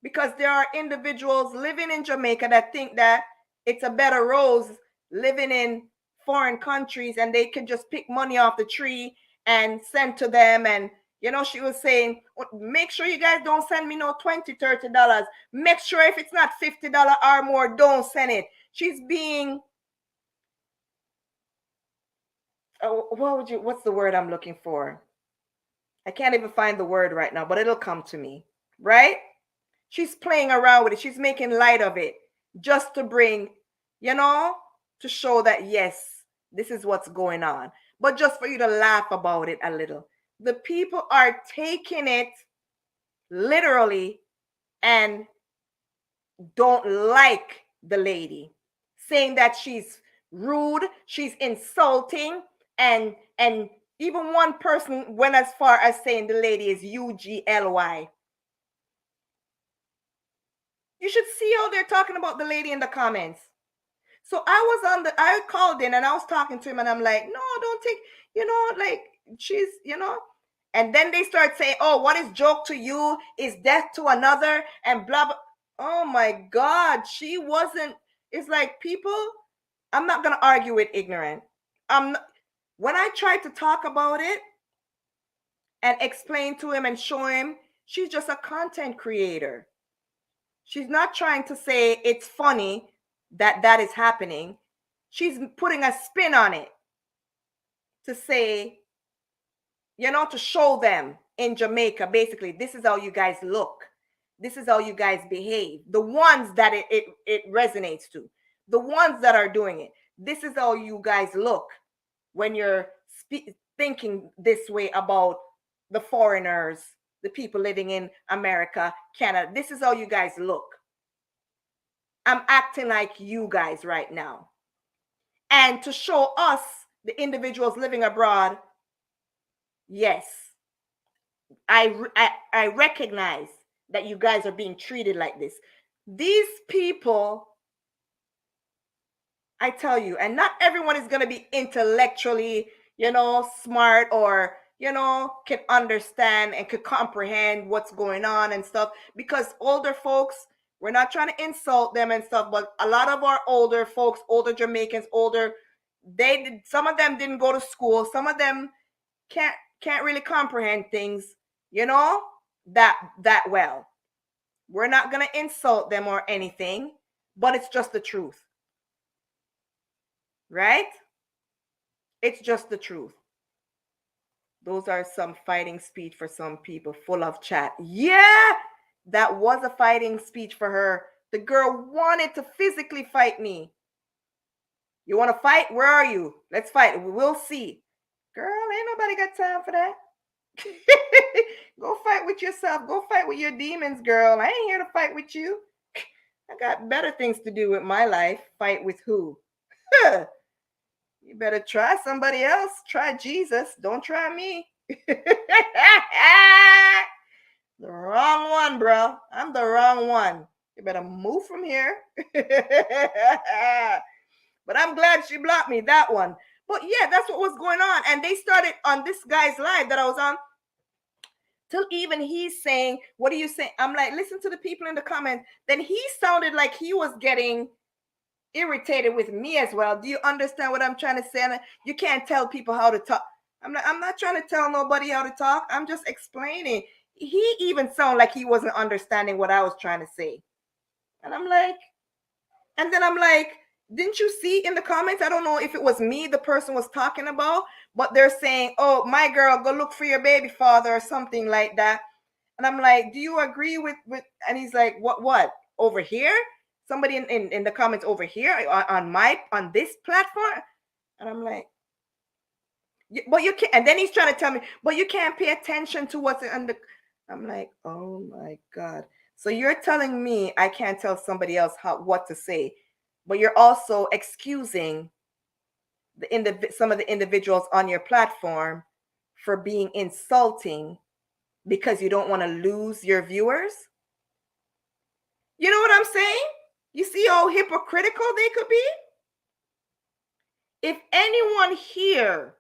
because there are individuals living in Jamaica that think that it's a better rose living in foreign countries and they can just pick money off the tree and send to them. And she was saying, make sure you guys don't send me no $20-$30. Make sure if it's not $50 or more, don't send it. She's being, what's the word I'm looking for? I can't even find the word right now, but it'll come to me, right? She's playing around with it. She's making light of it just to bring, to show that, yes, this is what's going on. But just for you to laugh about it a little. The people are taking it literally and don't like the lady, saying that she's rude, she's insulting, and even one person went as far as saying the lady is UGLY. You should see how they're talking about the lady in the comments. So I called in and I was talking to him and I'm like, no, don't take, like she's, and then they start saying, oh, what is joke to you is death to another and blah, blah. Oh my God, she wasn't, it's like people, I'm not going to argue with ignorant. When I tried to talk about it, and explain to him and show him she's just a content creator. She's not trying to say it's funny that that is happening. She's putting a spin on it to say, to show them in Jamaica, basically, this is how you guys look. This is how you guys behave. The ones that it resonates to, the ones that are doing it. This is how you guys look when you're thinking this way about the foreigners, the people living in America, Canada. This is how you guys look. I'm acting like you guys right now. And to show us, the individuals living abroad, yes, I recognize that you guys are being treated like this. These people, I tell you, and not everyone is going to be intellectually, smart or, can understand and could comprehend what's going on and stuff. Because older folks, we're not trying to insult them and stuff, but a lot of our older folks, older Jamaicans, some of them didn't go to school. Some of them can't really comprehend things, that well. We're not going to insult them or anything, but it's just the truth. Right? It's just the truth. Those are some fighting speech for some people, full of chat. Yeah, that was a fighting speech for her. The girl wanted to physically fight me. You want to fight? Where are you? Let's fight. We'll see. Girl, ain't nobody got time for that. Go fight with yourself. Go fight with your demons, girl. I ain't here to fight with you. I got better things to do with my life. Fight with who? You better try somebody else. Try Jesus. Don't try me. The wrong one, bro. I'm the wrong one. You better move from here. But I'm glad she blocked me, that one. But yeah, that's what was going on. And they started on this guy's live that I was on, till even he's saying, what are you saying? I'm like, listen to the people in the comments. Then he sounded like he was getting irritated with me as well. Do you understand what I'm trying to say? You can't tell people how to talk. I'm not trying to tell nobody how to talk. I'm just explaining. He even sounded like he wasn't understanding what I was trying to say. And then I'm like, didn't you see in the comments? I don't know if it was me the person was talking about, but they're saying, oh, my girl, go look for your baby father or something like that. And I'm like, do you agree with and he's like, what over here? Somebody in the comments over here on this platform. And I'm like, but you can't. And then he's trying to tell me, but you can't pay attention to what's in the. I'm like, oh my God. So you're telling me I can't tell somebody else what to say, but you're also excusing some of the individuals on your platform for being insulting because you don't want to lose your viewers. You know what I'm saying? You see how hypocritical they could be? If anyone here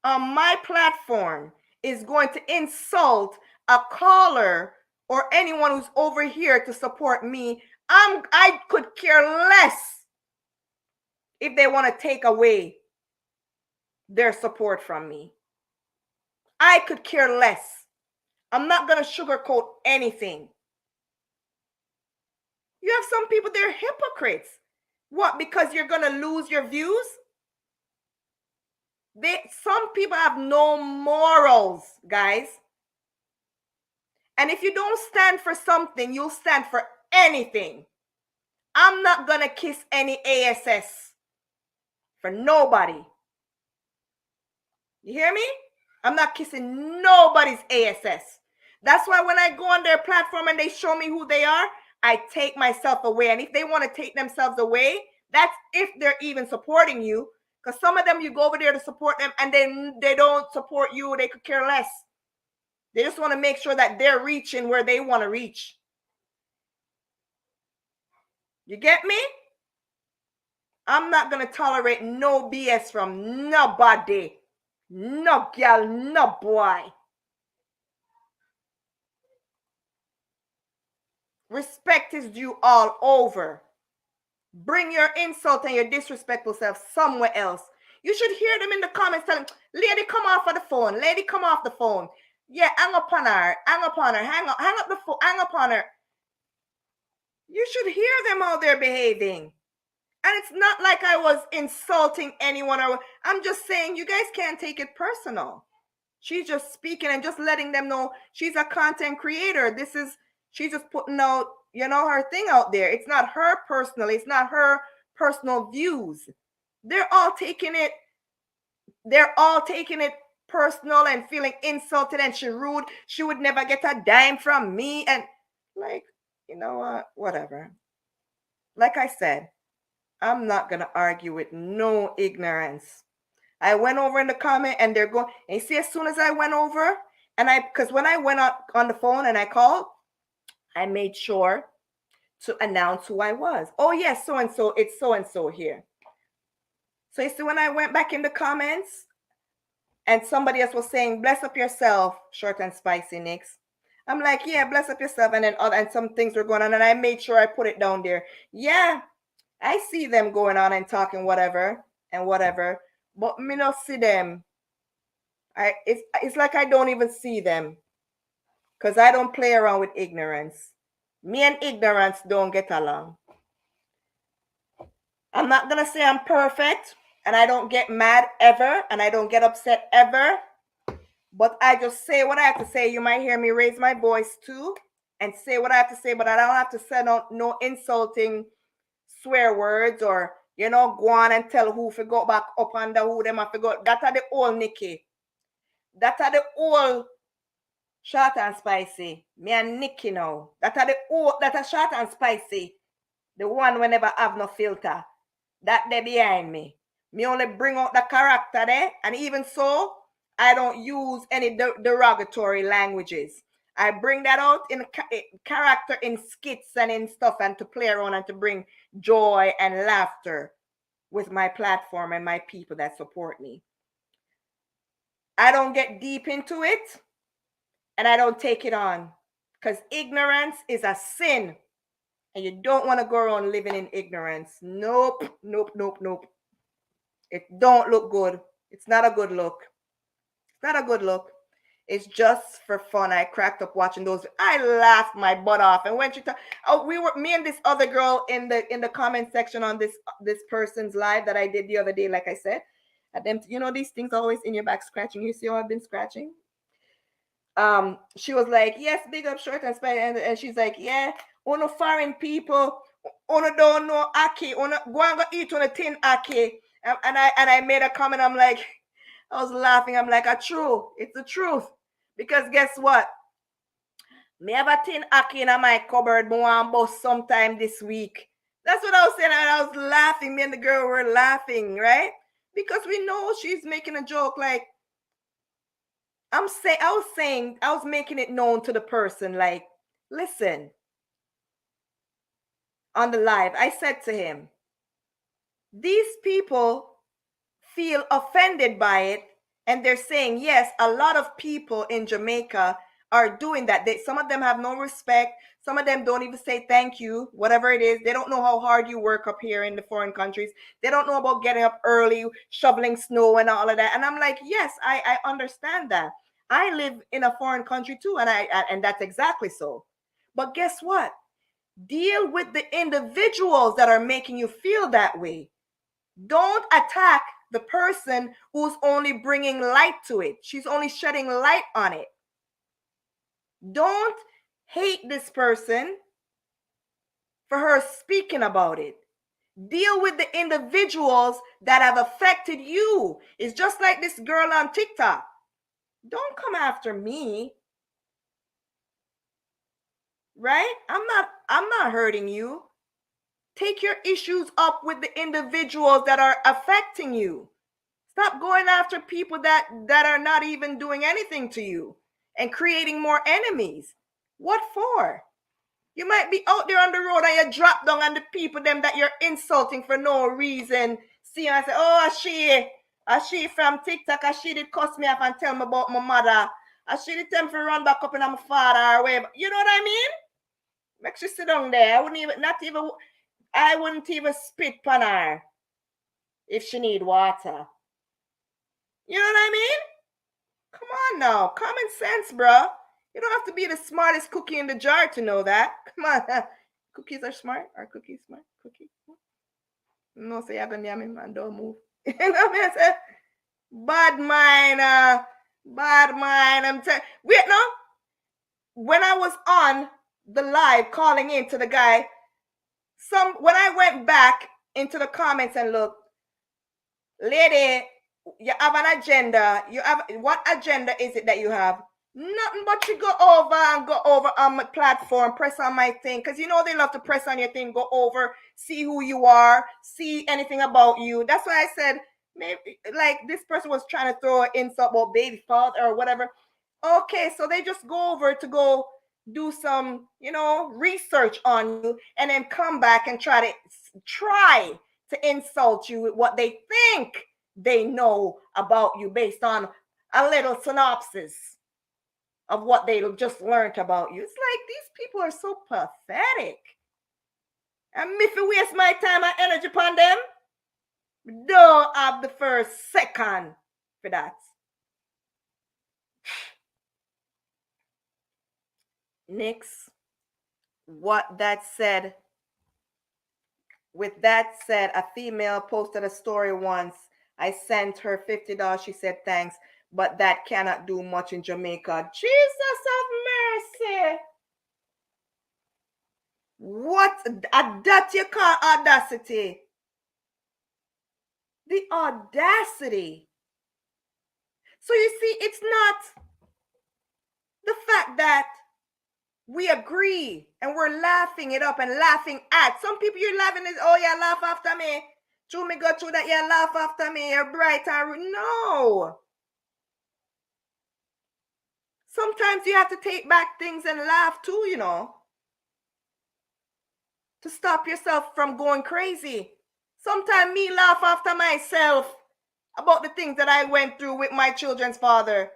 on my platform is going to insult a caller or anyone who's over here to support me, I could care less if they want to take away their support from me. I could care less. I'm not going to sugarcoat anything. You have some people, they're hypocrites. What? Because you're going to lose your views? Some people have no morals, guys. And if you don't stand for something, you'll stand for anything. I'm not going to kiss any ASS for nobody. You hear me? I'm not kissing nobody's ASS. That's why when I go on their platform and they show me who they are, I take myself away. And if they want to take themselves away, that's if they're even supporting you. Because some of them, you go over there to support them and then they don't support you. They could care less. They just want to make sure that they're reaching where they want to reach. You get me? I'm not going to tolerate no BS from nobody. No girl, no boy. Respect is due all over. Bring your insult and your disrespectful self somewhere else. You should hear them in the comments telling, lady, come off of the phone. Lady, come off the phone. Yeah, hang up on her. Hang up on her. Hang up the phone. Hang up on her. You should hear them how they're behaving. And it's not like I was insulting anyone, or I'm just saying you guys can't take it personal. She's just speaking and just letting them know she's a content creator. She's just putting out, her thing out there. It's not her personally. It's not her personal views. They're all taking it personal and feeling insulted, and she rude. She would never get a dime from me. And like, you know what? Whatever. Like I said, I'm not gonna argue with no ignorance. I went over in the comment and they're going, and you see, as soon as I went over, because when I went on the phone and I called, I made sure to announce who I was. Oh yes, so and so, it's so and so here. So you see, when I went back in the comments and somebody else was saying, bless up yourself, ShortnSpicy Nikks. I'm like, yeah, bless up yourself. And then and some things were going on, and I made sure I put it down there. Yeah, I see them going on and talking whatever and whatever, but me not see them. It's like I don't even see them, because I don't play around with ignorance. Me and ignorance don't get along. I'm not gonna say I'm perfect, and I don't get mad ever, and I don't get upset ever, but I just say what I have to say. You might hear me raise my voice too and say what I have to say, but I don't have to send out no insulting swear words, or go on and tell who to go back up under who them have to go. That are the old Nikki. That are the old ShortnSpicy. Me and Nikki now. That are ShortnSpicy. The one we never have no filter. That they behind me. Me only bring out the character there, and even so, I don't use any derogatory languages. I bring that out in character, in skits and in stuff, and to play around and to bring joy and laughter with my platform and my people that support me. I don't get deep into it, and I don't take it on, because ignorance is a sin, and you don't want to go around living in ignorance. Nope. It don't look good. It's not a good look. It's not a good look. It's just for fun. I cracked up watching those. I laughed my butt off. And when she me and this other girl in the comment section on this person's live that I did the other day, like I said, at them, these things always in your back scratching. You see how I've been scratching? She was like, yes, big up ShortnSpicy, and she's like, yeah, uno foreign people, uno don't know ackee, uno go and go eat on a tin ackee. And I made a comment. I'm like, I was laughing. I'm like, it's the truth. Because guess what? Me have a tin ackee in my cupboard, but one bus sometime this week. That's what I was saying, and I was laughing. Me and the girl were laughing, right? Because we know she's making a joke. Like, I was making it known to the person, like, listen, on the live, I said to him, these people feel offended by it, and they're saying, yes, a lot of people in Jamaica are doing that. Some of them have no respect. Some of them don't even say thank you, whatever it is. They don't know how hard you work up here in the foreign countries. They don't know about getting up early, shoveling snow and all of that. And I'm like, yes, I understand that. I live in a foreign country too, and that's exactly so. But guess what? Deal with the individuals that are making you feel that way. Don't attack the person who's only bringing light to it. She's only shedding light on it. Don't hate this person for her speaking about it. Deal with the individuals that have affected you. It's just like this girl on TikTok. Don't come after me. Right? I'm not hurting you. Take your issues up with the individuals that are affecting you. Stop going after people that are not even doing anything to you and creating more enemies. What for? You might be out there on the road and you drop down on the people them that you're insulting for no reason. See, I say, oh, she from TikTok, she did cuss me off and tell me about my mother. She did tell me to run back up in my father or whatever. You know what I mean? Make she sit down there. I wouldn't even spit on her if she need water. You know what I mean? Come on now. Common sense, bruh. You don't have to be the smartest cookie in the jar to know that. Come on. Cookies are smart. Are cookies smart? Cookie? No, say you're going to yam him and don't move. You know what I say? Bad mind. Bad mind. I'm telling. Wait, no. When I was on the live calling in to the guy, when I went back into the comments and looked, lady, you have an agenda. You have what agenda is it that you have? Nothing but you go over on my platform, press on my thing, because you know they love to press on your thing, go over, see who you are, see anything about you. That's why I said maybe like this person was trying to throw an insult about baby father or whatever. Okay, so they just go over to go do some, research on you and then come back and try to insult you with what they think they know about you based on a little synopsis of what they just learned about you. It's like these people are so pathetic. And if you waste my time and energy upon them, don't have the first second for that. Nikks, with that said, a female posted a story once. I sent her $50. She said thanks, but that cannot do much in Jamaica. Jesus of mercy. What that you call audacity? The audacity. So you see, it's not the fact that we agree and we're laughing it up and laughing at. Some people you're laughing is, oh, yeah, laugh after me. Through me go through that, yeah, laugh after me. You're bright and no. Sometimes you have to take back things and laugh too, to stop yourself from going crazy. Sometimes me laugh after myself about the things that I went through with my children's father.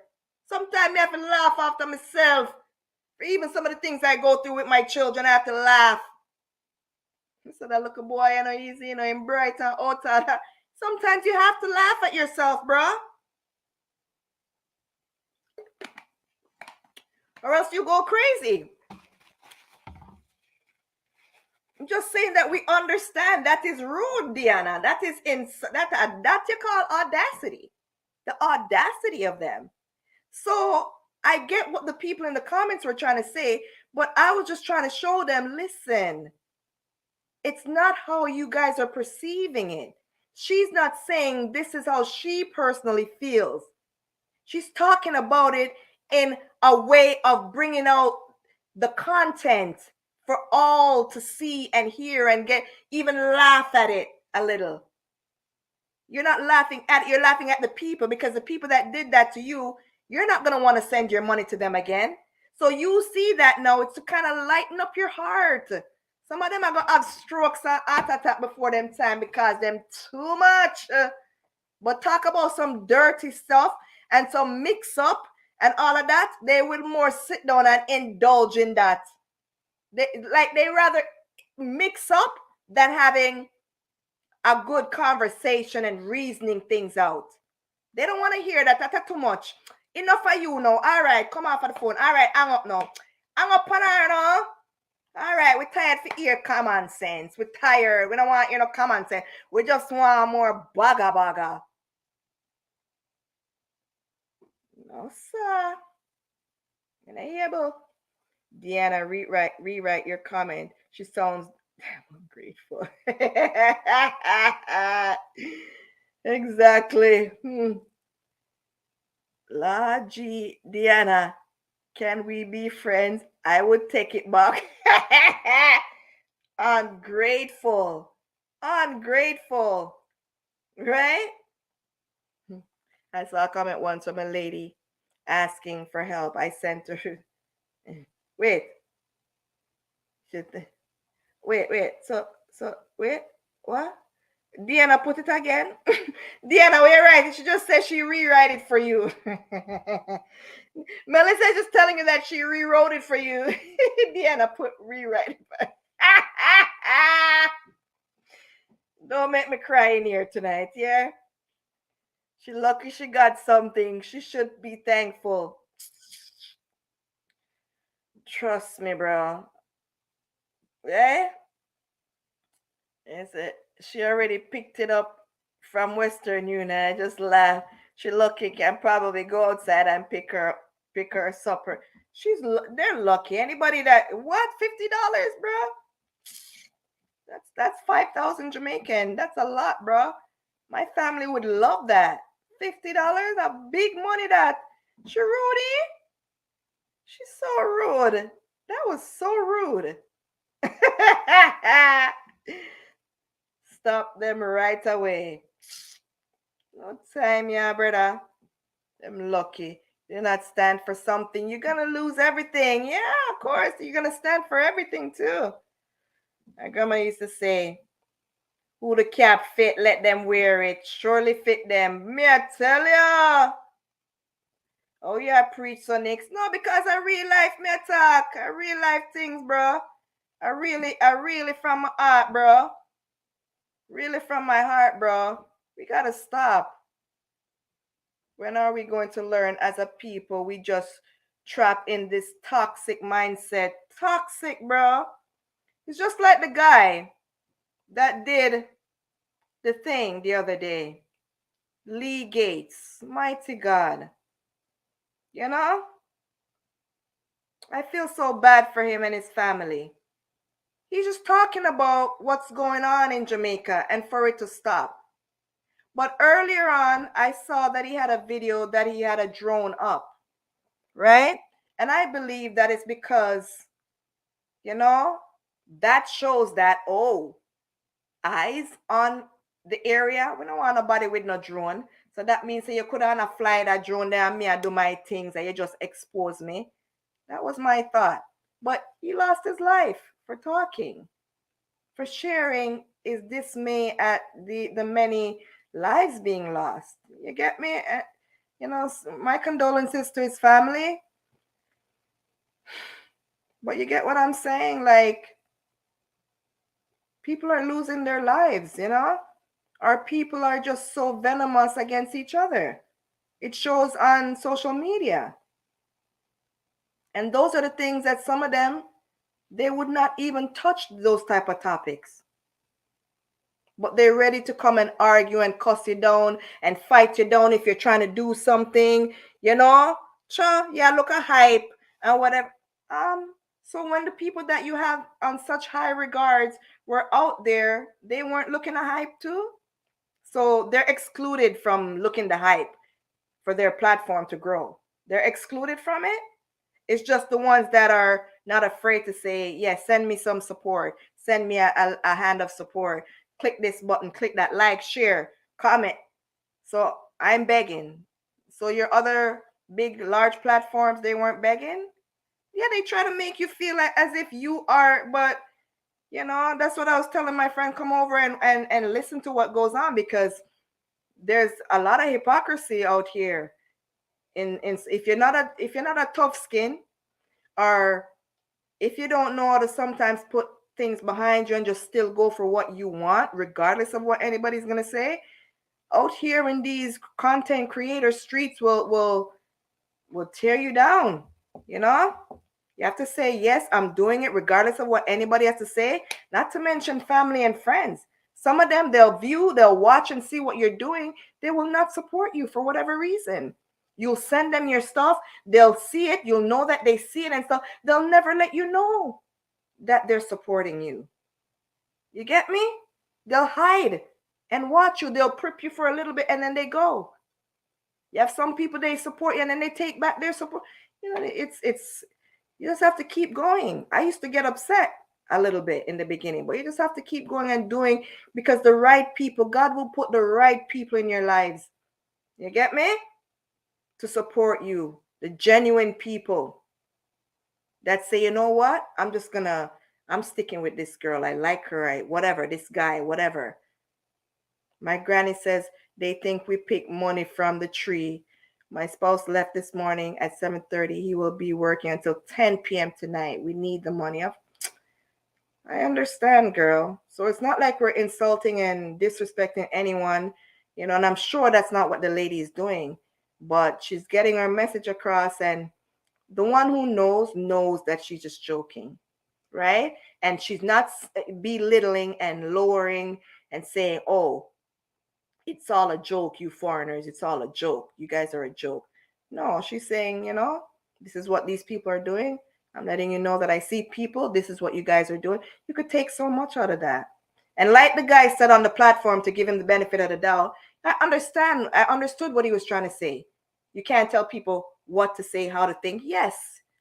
Sometimes I have to laugh after myself. For even some of the things I go through with my children, I have to laugh. So that little boy, easy, in bright and out. Sometimes you have to laugh at yourself, bruh. Or else you go crazy. I'm just saying that we understand that is rude, Diana. That is that you call audacity. The audacity of them. So I get what the people in the comments were trying to say, but I was just trying to show them, listen, it's not how you guys are perceiving it. She's not saying this is how she personally feels. She's talking about it in a way of bringing out the content for all to see and hear and even laugh at it a little. You're not laughing at it, you're laughing at the people, because the people that did that to you, you're not going to want to send your money to them again. So you see that now, it's to kind of lighten up your heart. Some of them are going to have strokes and heart attack before them time because them too much. But talk about some dirty stuff and some mix up and all of that, they will more sit down and indulge in that. They rather mix up than having a good conversation and reasoning things out. They don't want to hear that. That's too much. Enough for you now. All right, come off of the phone. All right, hang up now. Hang up on her now. All right, we're tired for hear common sense. We're tired. We don't want common sense. We just want more baga. No, sir. You're not able. Deanna, rewrite your comment. She sounds ungrateful. Exactly. La G, Deanna, can we be friends? I would take it back. Ungrateful. Right? I saw a comment once from a lady asking for help. I sent her. Wait. Wait. So wait. What? Deanna, put it again. Deanna, we're right. She just said she rewrite it for you. Melissa is just telling you that she rewrote it for you. Deanna, rewrite it. Don't make me cry in here tonight, yeah? She lucky she got something. She should be thankful. Trust me, bro. Yeah? Is it? She already picked it up from Western Union. I just laugh. She lucky can probably go outside and pick her supper. They're lucky. Anybody that what $50, bro? That's 5,000 Jamaican. That's a lot, bro. My family would love that. $50, a big money that. She Rudy. She's so rude. That was so rude. Stop them right away. No time, yeah, brother. Them lucky. You not stand for something, you're gonna lose everything. Yeah, of course. You're gonna stand for everything too. My grandma used to say, who the cap fit, let them wear it. Surely fit them. Me, I tell ya. Oh, yeah, preach so next. No, because I real life me I talk. I real life things, bro. I really from my heart, bro. Really from my heart, bro. We gotta stop. When are we going to learn as a people? We just trapped in this toxic mindset. Toxic, bro. It's just like the guy that did the thing the other day. Lee Gates. Mighty God. You know? I feel so bad for him and his family. He's just talking about what's going on in Jamaica and for it to stop. But earlier on, I saw that he had a video that he had a drone up, right? And I believe that it's because, you know, that shows that, oh, eyes on the area. We don't want nobody with no drone. So that means that you could have fly that drone there and me I do my things and you just expose me. That was my thought. But he lost his life for talking, for sharing his dismay at the many lives being lost. You get me? You know, my condolences to his family. But you get what I'm saying? Like, people are losing their lives, you know? Our people are just so venomous against each other. It shows on social media. And those are the things that some of them, they would not even touch those type of topics. But they're ready to come and argue and cuss you down and fight you down if you're trying to do something, you know? Sure, yeah, look at hype and whatever. So when the people that you have on such high regards were out there, they weren't looking at hype too. So they're excluded from looking the hype for their platform to grow. They're excluded from it. It's just the ones that are not afraid to say, yeah, send me some support. Send me a hand of support. Click this button, click that, like, share, comment. So I'm begging. So your other big, large platforms, they weren't begging? Yeah, they try to make you feel like as if you are, but you know, that's what I was telling my friend, come over and listen to what goes on, because there's a lot of hypocrisy out here. In if you're not a tough skin, or if you don't know how to sometimes put things behind you and just still go for what you want, regardless of what anybody's gonna say, out here in these content creator streets will tear you down. You know, you have to say, yes, I'm doing it regardless of what anybody has to say. Not to mention family and friends. Some of them, they'll watch and see what you're doing. They will not support you for whatever reason. You'll send them your stuff. They'll see it. You'll know that they see it and stuff. They'll never let you know that they're supporting you. You get me? They'll hide and watch you. They'll prep you for a little bit and then they go. You have some people, they support you and then they take back their support. You know, it's you just have to keep going. I used to get upset a little bit in the beginning, but you just have to keep going and doing, because the right people, God will put the right people in your lives. You get me? To support you, the genuine people that say, you know what, I'm sticking with this girl. I like her, whatever, this guy, whatever. My granny says they think we pick money from the tree. My spouse left this morning at 7:30. He will be working until 10 p.m. tonight. We need the money. I understand, girl. So it's not like we're insulting and disrespecting anyone. You know, and I'm sure that's not what the lady is doing, but she's getting her message across, and the one who knows that she's just joking, right? And she's not belittling and lowering and saying, oh, it's all a joke, you foreigners, it's all a joke, you guys are a joke. No, she's saying, you know, this is what these people are doing. I'm letting you know that I see people, this is what you guys are doing. You could take so much out of that. And like the guy said on the platform, to give him the benefit of the doubt, I understood what he was trying to say. You can't tell people what to say, how to think. Yes,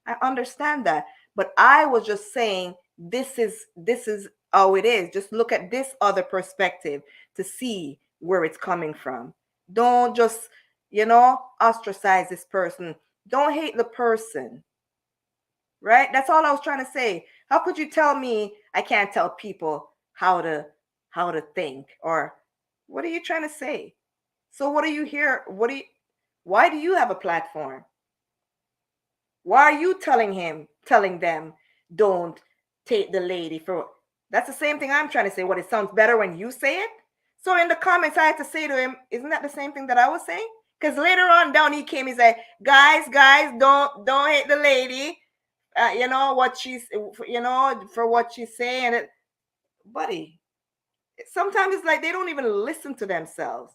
I understand that. But I was just saying, this is how it is. Just look at this other perspective to see where it's coming from. Don't just, ostracize this person. Don't hate the person. Right? That's all I was trying to say. How could you tell me I can't tell people how to think? Or what are you trying to say? So what are you here? Why do you have a platform? Why are you telling them, don't take the lady for? That's the same thing I'm trying to say. What, it sounds better when you say it? So in the comments, I had to say to him, isn't that the same thing that I was saying? Because later on down, he came, he said, guys, don't hate the lady. What she's, for what she's saying. Buddy, sometimes it's like they don't even listen to themselves.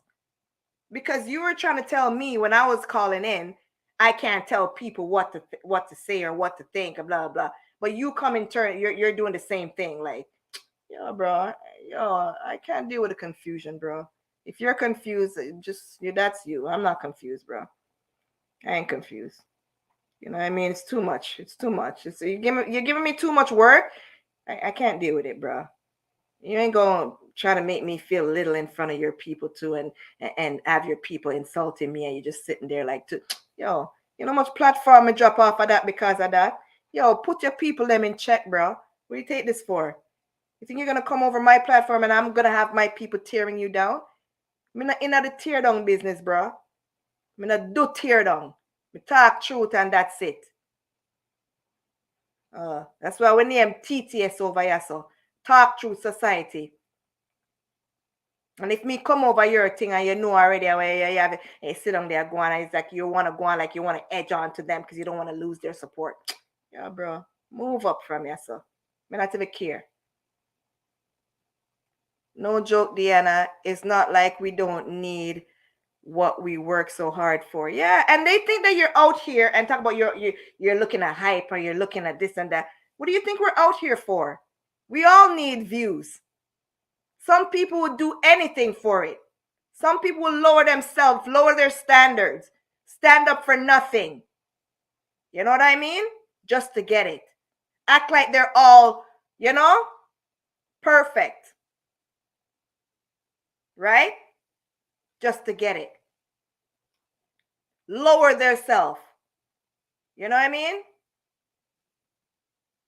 Because you were trying to tell me when I was calling in, I can't tell people what to say or what to think, and blah blah. But you come in turn, you're doing the same thing. Like, bro, I can't deal with the confusion, bro. If you're confused, that's you. I'm not confused, bro. I ain't confused. You know what I mean? It's too much. It's too much. You're giving me too much work. I can't deal with it, bro. You ain't gonna try to make me feel little in front of your people too, and have your people insulting me, and you're just sitting there like, yo, you know how much platform I drop off of that because of that? Yo, put your people them in check, bro. What do you take this for? You think you're gonna come over my platform and I'm gonna have my people tearing you down? I'm not in the tear down business, bro. I'm not do tear down. Me talk truth and that's it. That's why we name TTS over here, so Talk Truth Society. And if me come over your thing and you know already where you have it, hey, sit down there, go on, and it's like you want to go on, like you want to edge on to them because you don't want to lose their support. Yeah, bro. Move up from here, so. I not even care. No joke, Deanna. It's not like we don't need what we work so hard for. Yeah, and they think that you're out here and talk about you're looking at hype or you're looking at this and that. What do you think we're out here for? We all need views. Some people would do anything for it. Some people will lower themselves, lower their standards, stand up for nothing. You know what I mean? Just to get it. Act like they're all, perfect. Right? Just to get it. Lower their self. You know what I mean?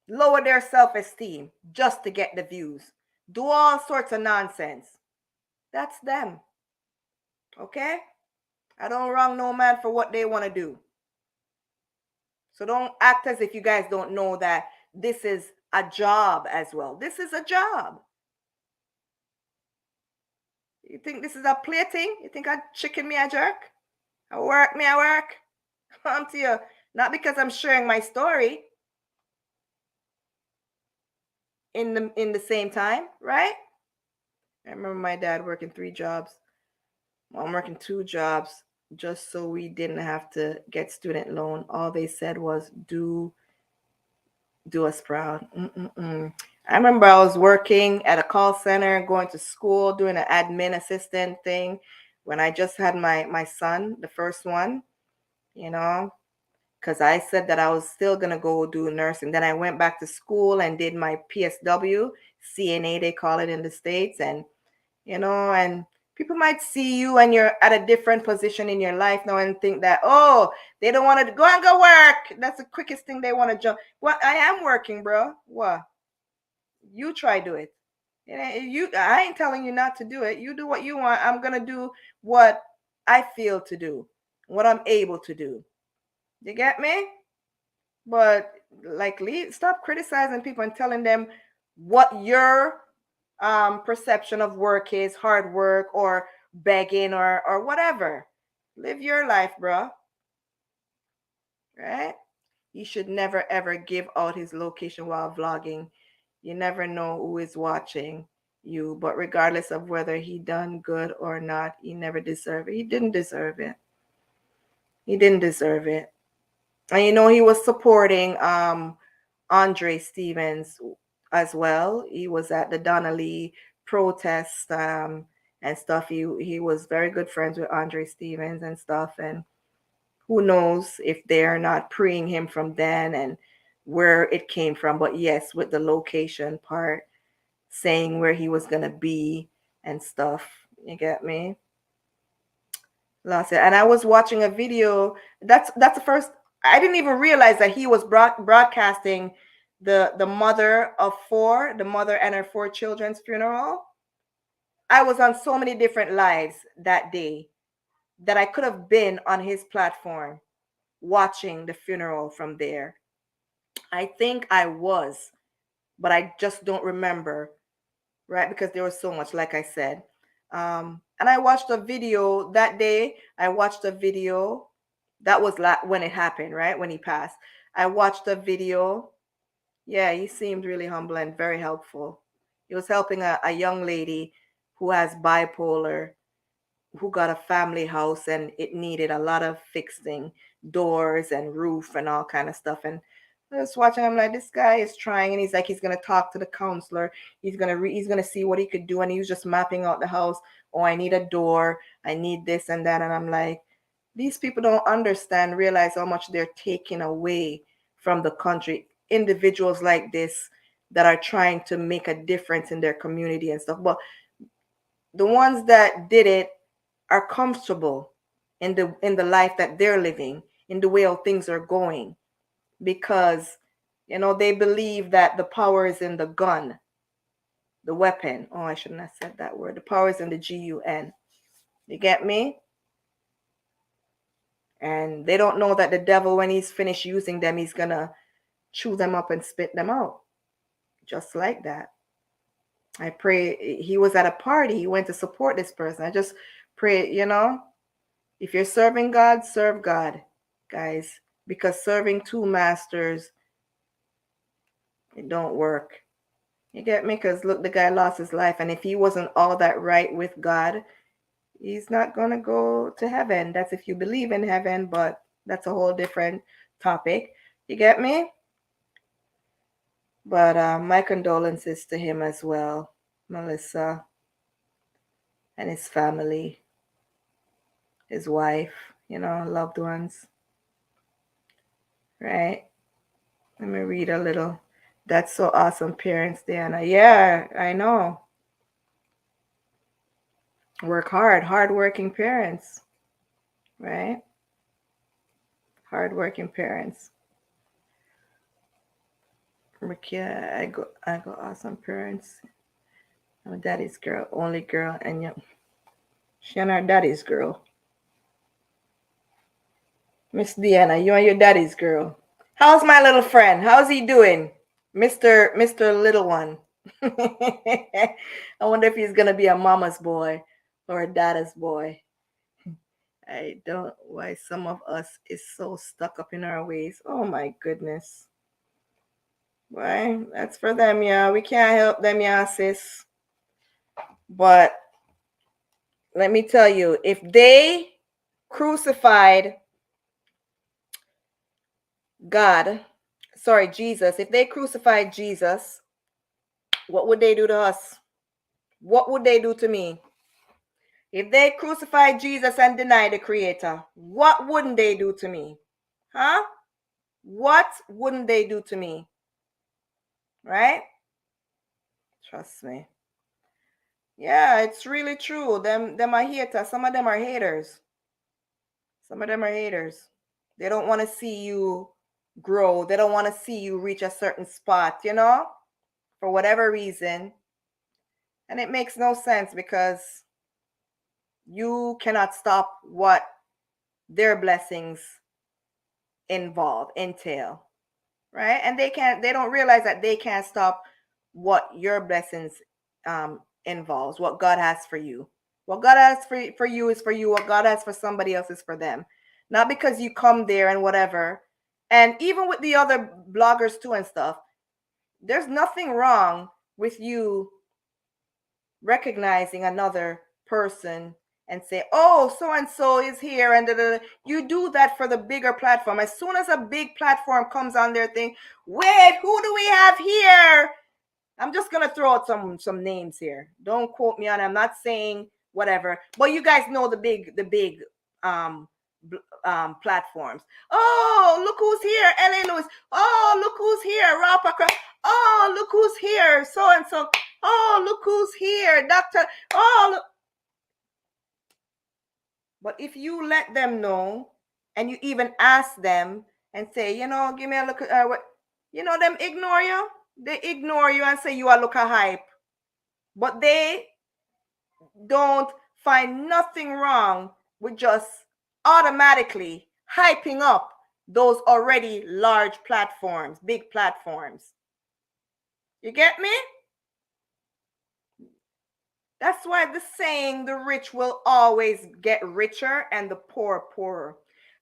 Lower their self-esteem just to get the views. Do all sorts of nonsense. That's them. Okay? I don't wrong no man for what they want to do. So don't act as if you guys don't know that this is a job as well. This is a job. You think this is a play thing? You think I chicken me a jerk? I work. I'm to you. Not because I'm sharing my story in the same time, right? I remember my dad working 3 jobs. Mom working 2 jobs just so we didn't have to get student loan. All they said was do us proud. I remember I was working at a call center, going to school, doing an admin assistant thing when I just had my son, the first one, because I said that I was still going to go do nursing. Then I went back to school and did my PSW, CNA, they call it in the States. And, and people might see you and you're at a different position in your life now and think that, oh, they don't want to go and go work. That's the quickest thing they want to jump. Well, I am working, bro. What? You try do it. I ain't telling you not to do it. You do what you want. I'm going to do what I feel to do, what I'm able to do. You get me? But stop criticizing people and telling them what your perception of work is, hard work, or begging or whatever. Live your life, bro. Right? You should never ever give out his location while vlogging. You never know who is watching you. But regardless of whether he done good or not, he never deserved it. He didn't deserve it. He didn't deserve it. And you know, he was supporting Andre Stevens as well. He was at the Donnelly protest and stuff. He was very good friends with Andre Stevens and stuff. And who knows if they're not preying him from then and where it came from. But yes, with the location part, saying where he was gonna be and stuff. You get me? Lost it. And I was watching a video. That's the first. I didn't even realize that he was broadcasting the mother of four, the mother and her four children's funeral. I was on so many different lives that day that I could have been on his platform watching the funeral from there. I think I was, but I just don't remember, right? Because there was so much, like I said. And I watched a video that day. I watched a video that was when it happened, right? When he passed. I watched a video. Yeah, he seemed really humble and very helpful. He was helping a young lady who has bipolar, who got a family house and it needed a lot of fixing, doors and roof and all kind of stuff. And I was watching, I'm like, this guy is trying, and he's like, he's gonna talk to the counselor, he's gonna see what he could do, and he was just mapping out the house. Oh, I need a door, I need this and that. And I'm like, these people don't understand, realize how much they're taking away from the country. Individuals like this that are trying to make a difference in their community and stuff. But the ones that did it are comfortable in the life that they're living, in the way of things are going, because you know they believe that the power is in the gun, the weapon. Oh, I shouldn't have said that word. The power is in the gun. You get me? And they don't know that the devil, when he's finished using them, he's gonna chew them up and spit them out, just like that. I pray. He was at a party, he went to support this person. I just pray, you know, if you're serving God, serve God, guys, because serving two masters, it don't work. You get me? Because look, the guy lost his life, and if he wasn't all that right with God, he's not gonna go to heaven. That's if you believe in heaven, but that's a whole different topic. You get me? But my condolences to him as well, Melissa, and his family, his wife, you know, loved ones. Right? Let me read a little. That's so awesome, parents, Diana. Yeah, I know. Work hard, hardworking parents, right? Hardworking parents. Yeah, I go awesome parents. I'm daddy's girl, only girl, and yeah, she and her daddy's girl. Miss Diana, you and your daddy's girl. How's my little friend? How's he doing? Mr. Little One. I wonder if he's gonna be a mama's boy or a daddy's boy. I don't why some of us is so stuck up in our ways. Oh my goodness. Why? That's for them, yeah. We can't help them, yeah, sis. But let me tell you, if they crucified Jesus, if they crucified Jesus, what would they do to us? What would they do to me? If they crucified Jesus and denied the Creator, what wouldn't they do to me? Huh? What wouldn't they do to me? Right? Trust me. Yeah, it's really true. Them are haters. Some of them are haters. Some of them are haters. They don't want to see you grow. They don't want to see you reach a certain spot, you know, for whatever reason. And it makes no sense because you cannot stop what their blessings entail, right? And they don't realize that they can't stop what your blessings involves, what God has for you. What God has for you is for you. What God has for somebody else is for them. Not because you come there and whatever. And even with the other bloggers too and stuff, there's nothing wrong with you recognizing another person and say, oh, so and so is here, and you do that for the bigger platform. As soon as a big platform comes on their thing, wait, who do we have here? I'm just gonna throw out some names here. Don't quote me on it. I'm not saying whatever, but you guys know the big platforms. Oh, look who's here, LA Lewis. Oh, look who's here, Rapaka. Oh, look who's here, so and so. Oh, look who's here, Doctor. Oh, look. But if you let them know, and you even ask them and say, give me a look at what, them ignore you. They ignore you and say you are look a hype. But they don't find nothing wrong with just automatically hyping up those already large platforms, big platforms. You get me? That's why the saying, the rich will always get richer and the poor poorer.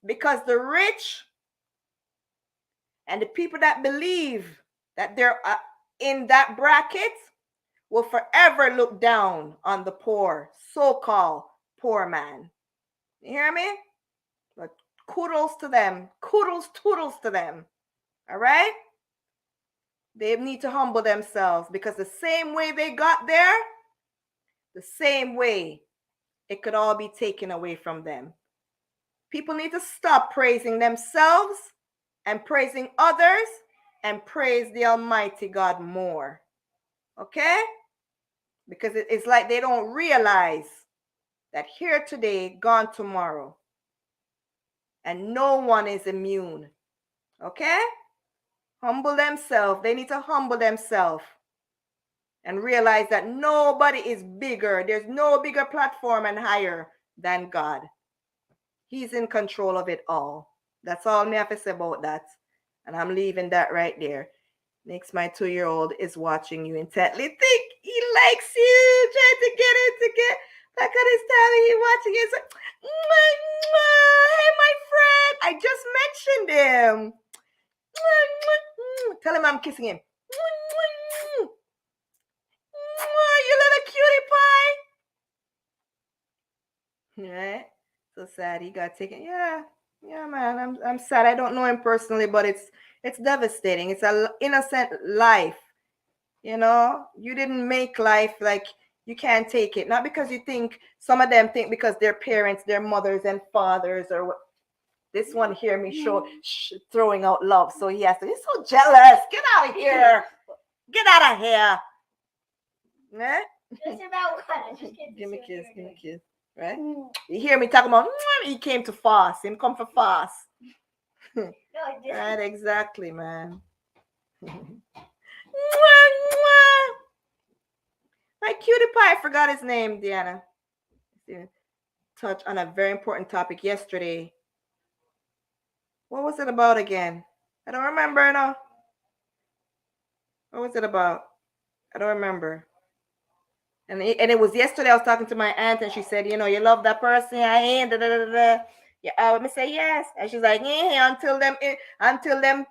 Because the rich and the people that believe that they're in that bracket will forever look down on the poor, so-called poor man. You hear me? But kudos to them. Kudos, toodles to them. All right? They need to humble themselves, because the same way they got there, the same way it could all be taken away from them. People need to stop praising themselves and praising others and praise the Almighty God more. Okay? Because it's like they don't realize that here today, gone tomorrow. And no one is immune. Okay? Humble themselves. They need to humble themselves and realize that nobody is bigger. There's no bigger platform and higher than God. He's in control of it all. That's all me have to say about that. And I'm leaving that right there. Next, my 2-year-old is watching you intently. Think he likes you. Trying to get it to get back on his tablet. He watching you. So, hey, my friend. I just mentioned him. Tell him I'm kissing him. You little cutie pie. Right? So sad he got taken. Yeah, man. I'm sad. I don't know him personally, but it's devastating. It's an innocent life. You didn't make life, like you can't take it. Not because you think, some of them think because their parents, their mothers and fathers, or what. This one hear me throwing out love, so he has to. He's so jealous. Get out of here. Get out of here. Eh? Just about what? Give me a kiss. Give me a kiss. Right? You hear me talking about he came to fast. Him come for fast. No, I didn't. Right, exactly, man. My cutie pie, I forgot his name, Deanna. Touch on a very important topic yesterday. What was it about again? I don't remember now. What was it about? I don't remember. And it was yesterday. I was talking to my aunt, and she said, you love that person. I ain't. Yeah, let me say yes. And she's like, until them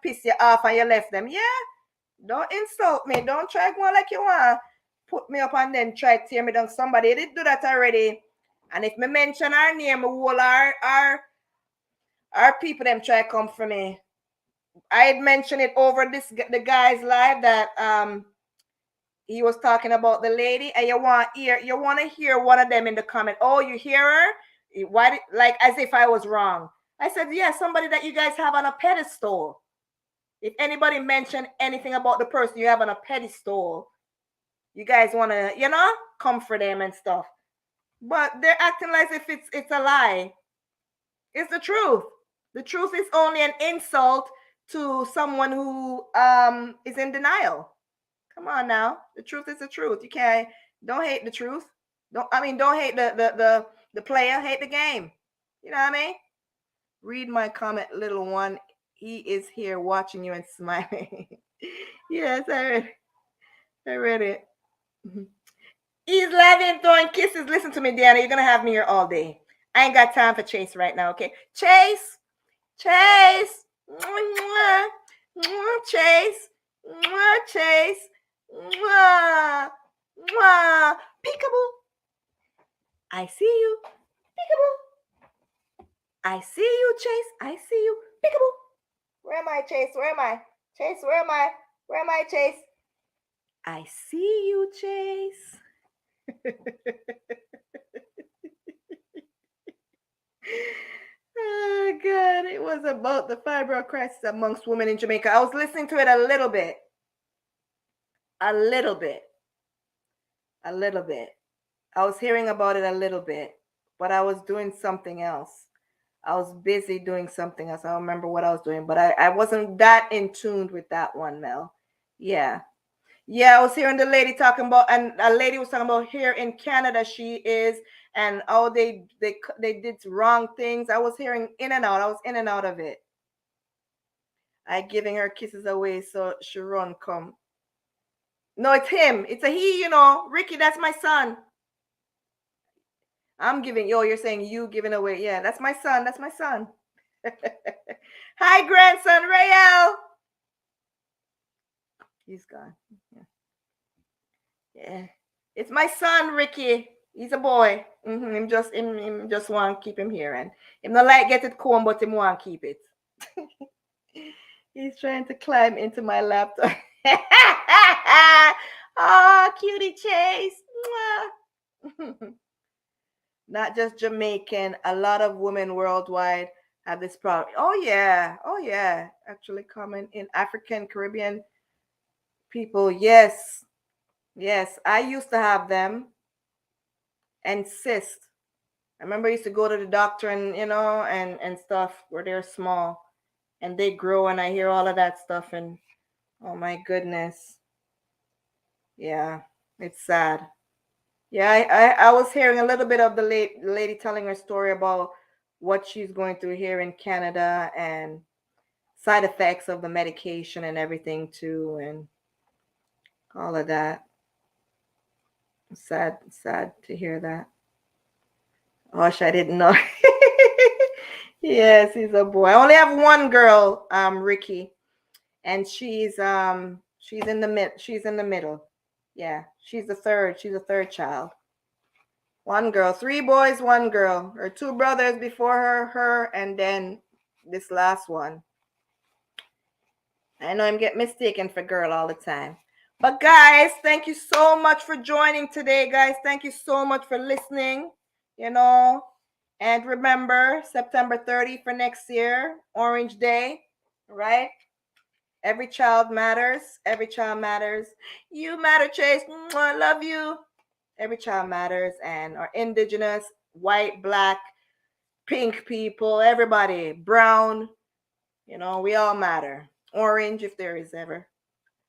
piss you off and you left them. Yeah. Don't insult me. Don't try going like you want. Put me up and then try to tear me down. Somebody did do that already. And if me mention our name, all our people them try to come for me. I had mentioned it over the guy's live that he was talking about the lady, and you want to hear one of them in the comment. Oh, you hear her? Why like as if I was wrong. I said, yeah, somebody that you guys have on a pedestal. If anybody mentioned anything about the person you have on a pedestal, you guys want to, comfort them and stuff. But they're acting like if it's a lie. It's the truth. The truth is only an insult to someone who is in denial. Come on now. The truth is the truth. Don't hate the truth. Don't hate the player, hate the game. You know what I mean? Read my comment, little one. He is here watching you and smiling. Yes, I read it. He's loving throwing kisses. Listen to me, Deanna. You're gonna have me here all day. I ain't got time for Chase right now, okay? Chase, Chase, mwah, mwah, Chase, mwah, Chase, mwah, mwah, peekaboo. I see you, peekaboo. I see you, Chase. I see you, peekaboo. Where am I, Chase? Where am I? Chase, where am I? Where am I, Chase? I see you, Chase. Oh, God. It was about the fibroid crisis amongst women in Jamaica. I was listening to it a little bit. A little bit. A little bit. I was hearing about it a little bit, but I was doing something else. I was busy doing something else. I don't remember what I was doing, but I wasn't that in tune with that one, Mel. Yeah. Yeah, I was hearing the lady talking about, and a lady was talking about here in Canada, she is, and oh, they did wrong things. I was hearing in and out. I was in and out of it. I giving her kisses away, so she run come. No, it's him. It's a he, Ricky, that's my son. I'm giving, you're saying you giving away. Yeah, that's my son. That's my son. Hi, grandson, Rael. He's gone. Yeah. It's my son, Ricky. He's a boy. Him just want to keep him here. And him not like get it comb, but him want to keep it. He's trying to climb into my laptop. Oh, cutie Chase. Not just Jamaican. A lot of women worldwide have this problem. Oh, yeah. Actually common in African, Caribbean people. Yes. I used to have them. And cyst. I remember I used to go to the doctor and, and stuff where they're small. And they grow, and I hear all of that stuff. And, oh, my goodness. Yeah, it's sad. Yeah, I was hearing a little bit of the lady telling her story about what she's going through here in Canada and side effects of the medication and everything too, and all of that. Sad to hear that. Gosh, I didn't know. Yes, he's a boy. I only have one girl, Ricky, and she's in the middle. Yeah, she's the third. She's a third child. One girl, 3 boys, 1 girl. Her 2 brothers before her, and then this last one. I know I'm getting mistaken for girl all the time. But guys, thank you so much for joining today, guys. Thank you so much for listening, And remember, September 30 for next year, Orange Day, right? Every child matters. Every child matters. You matter, Chase. I love you. Every child matters, and our indigenous, white, black, pink people, everybody, brown, we all matter. Orange, if there is ever.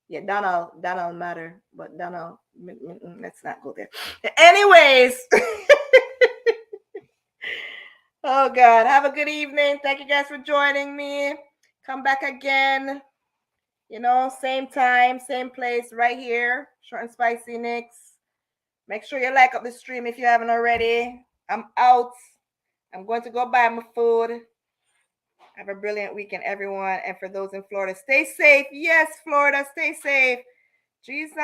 Yeah, Donald matter, but Donald, let's not go there. Anyways, oh God, have a good evening. Thank you guys for joining me. Come back again. Same time, same place, right here. ShortnSpicy Nikks. Make sure you like up the stream if you haven't already. I'm out. I'm going to go buy my food. Have a brilliant weekend, everyone. And for those in Florida, stay safe. Yes, Florida, stay safe. Jeez,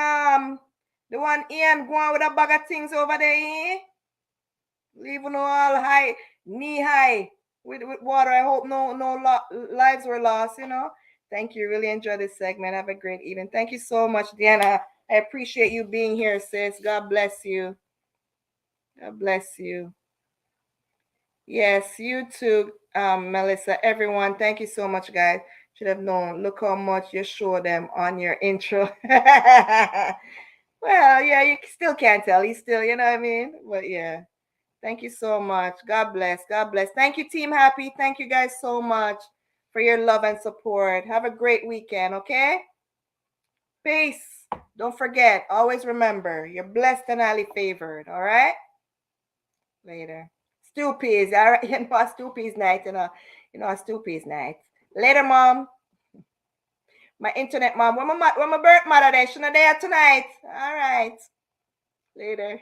the one Ian going with a bag of things over there. Leaving all high, knee high with water. I hope no lives were lost, Thank you. Really enjoyed this segment. Have a great evening. Thank you so much, Deanna. I appreciate you being here, sis. God bless you. God bless you. Yes, you too, Melissa. Everyone, thank you so much, guys. Should have known. Look how much you show them on your intro. Well, yeah, you still can't tell. He's still, you know what I mean? But yeah, thank you so much. God bless. God bless. Thank you, Team Happy. Thank you guys so much for your love and support. Have a great weekend, okay? Peace. Don't forget, always remember, you're blessed and highly favored, all right? Later. Stew peas, all right? A stew peas night, a stew peas night. Later, Mom. My internet mom. Where my birth mother there? She's not there tonight. All right. Later.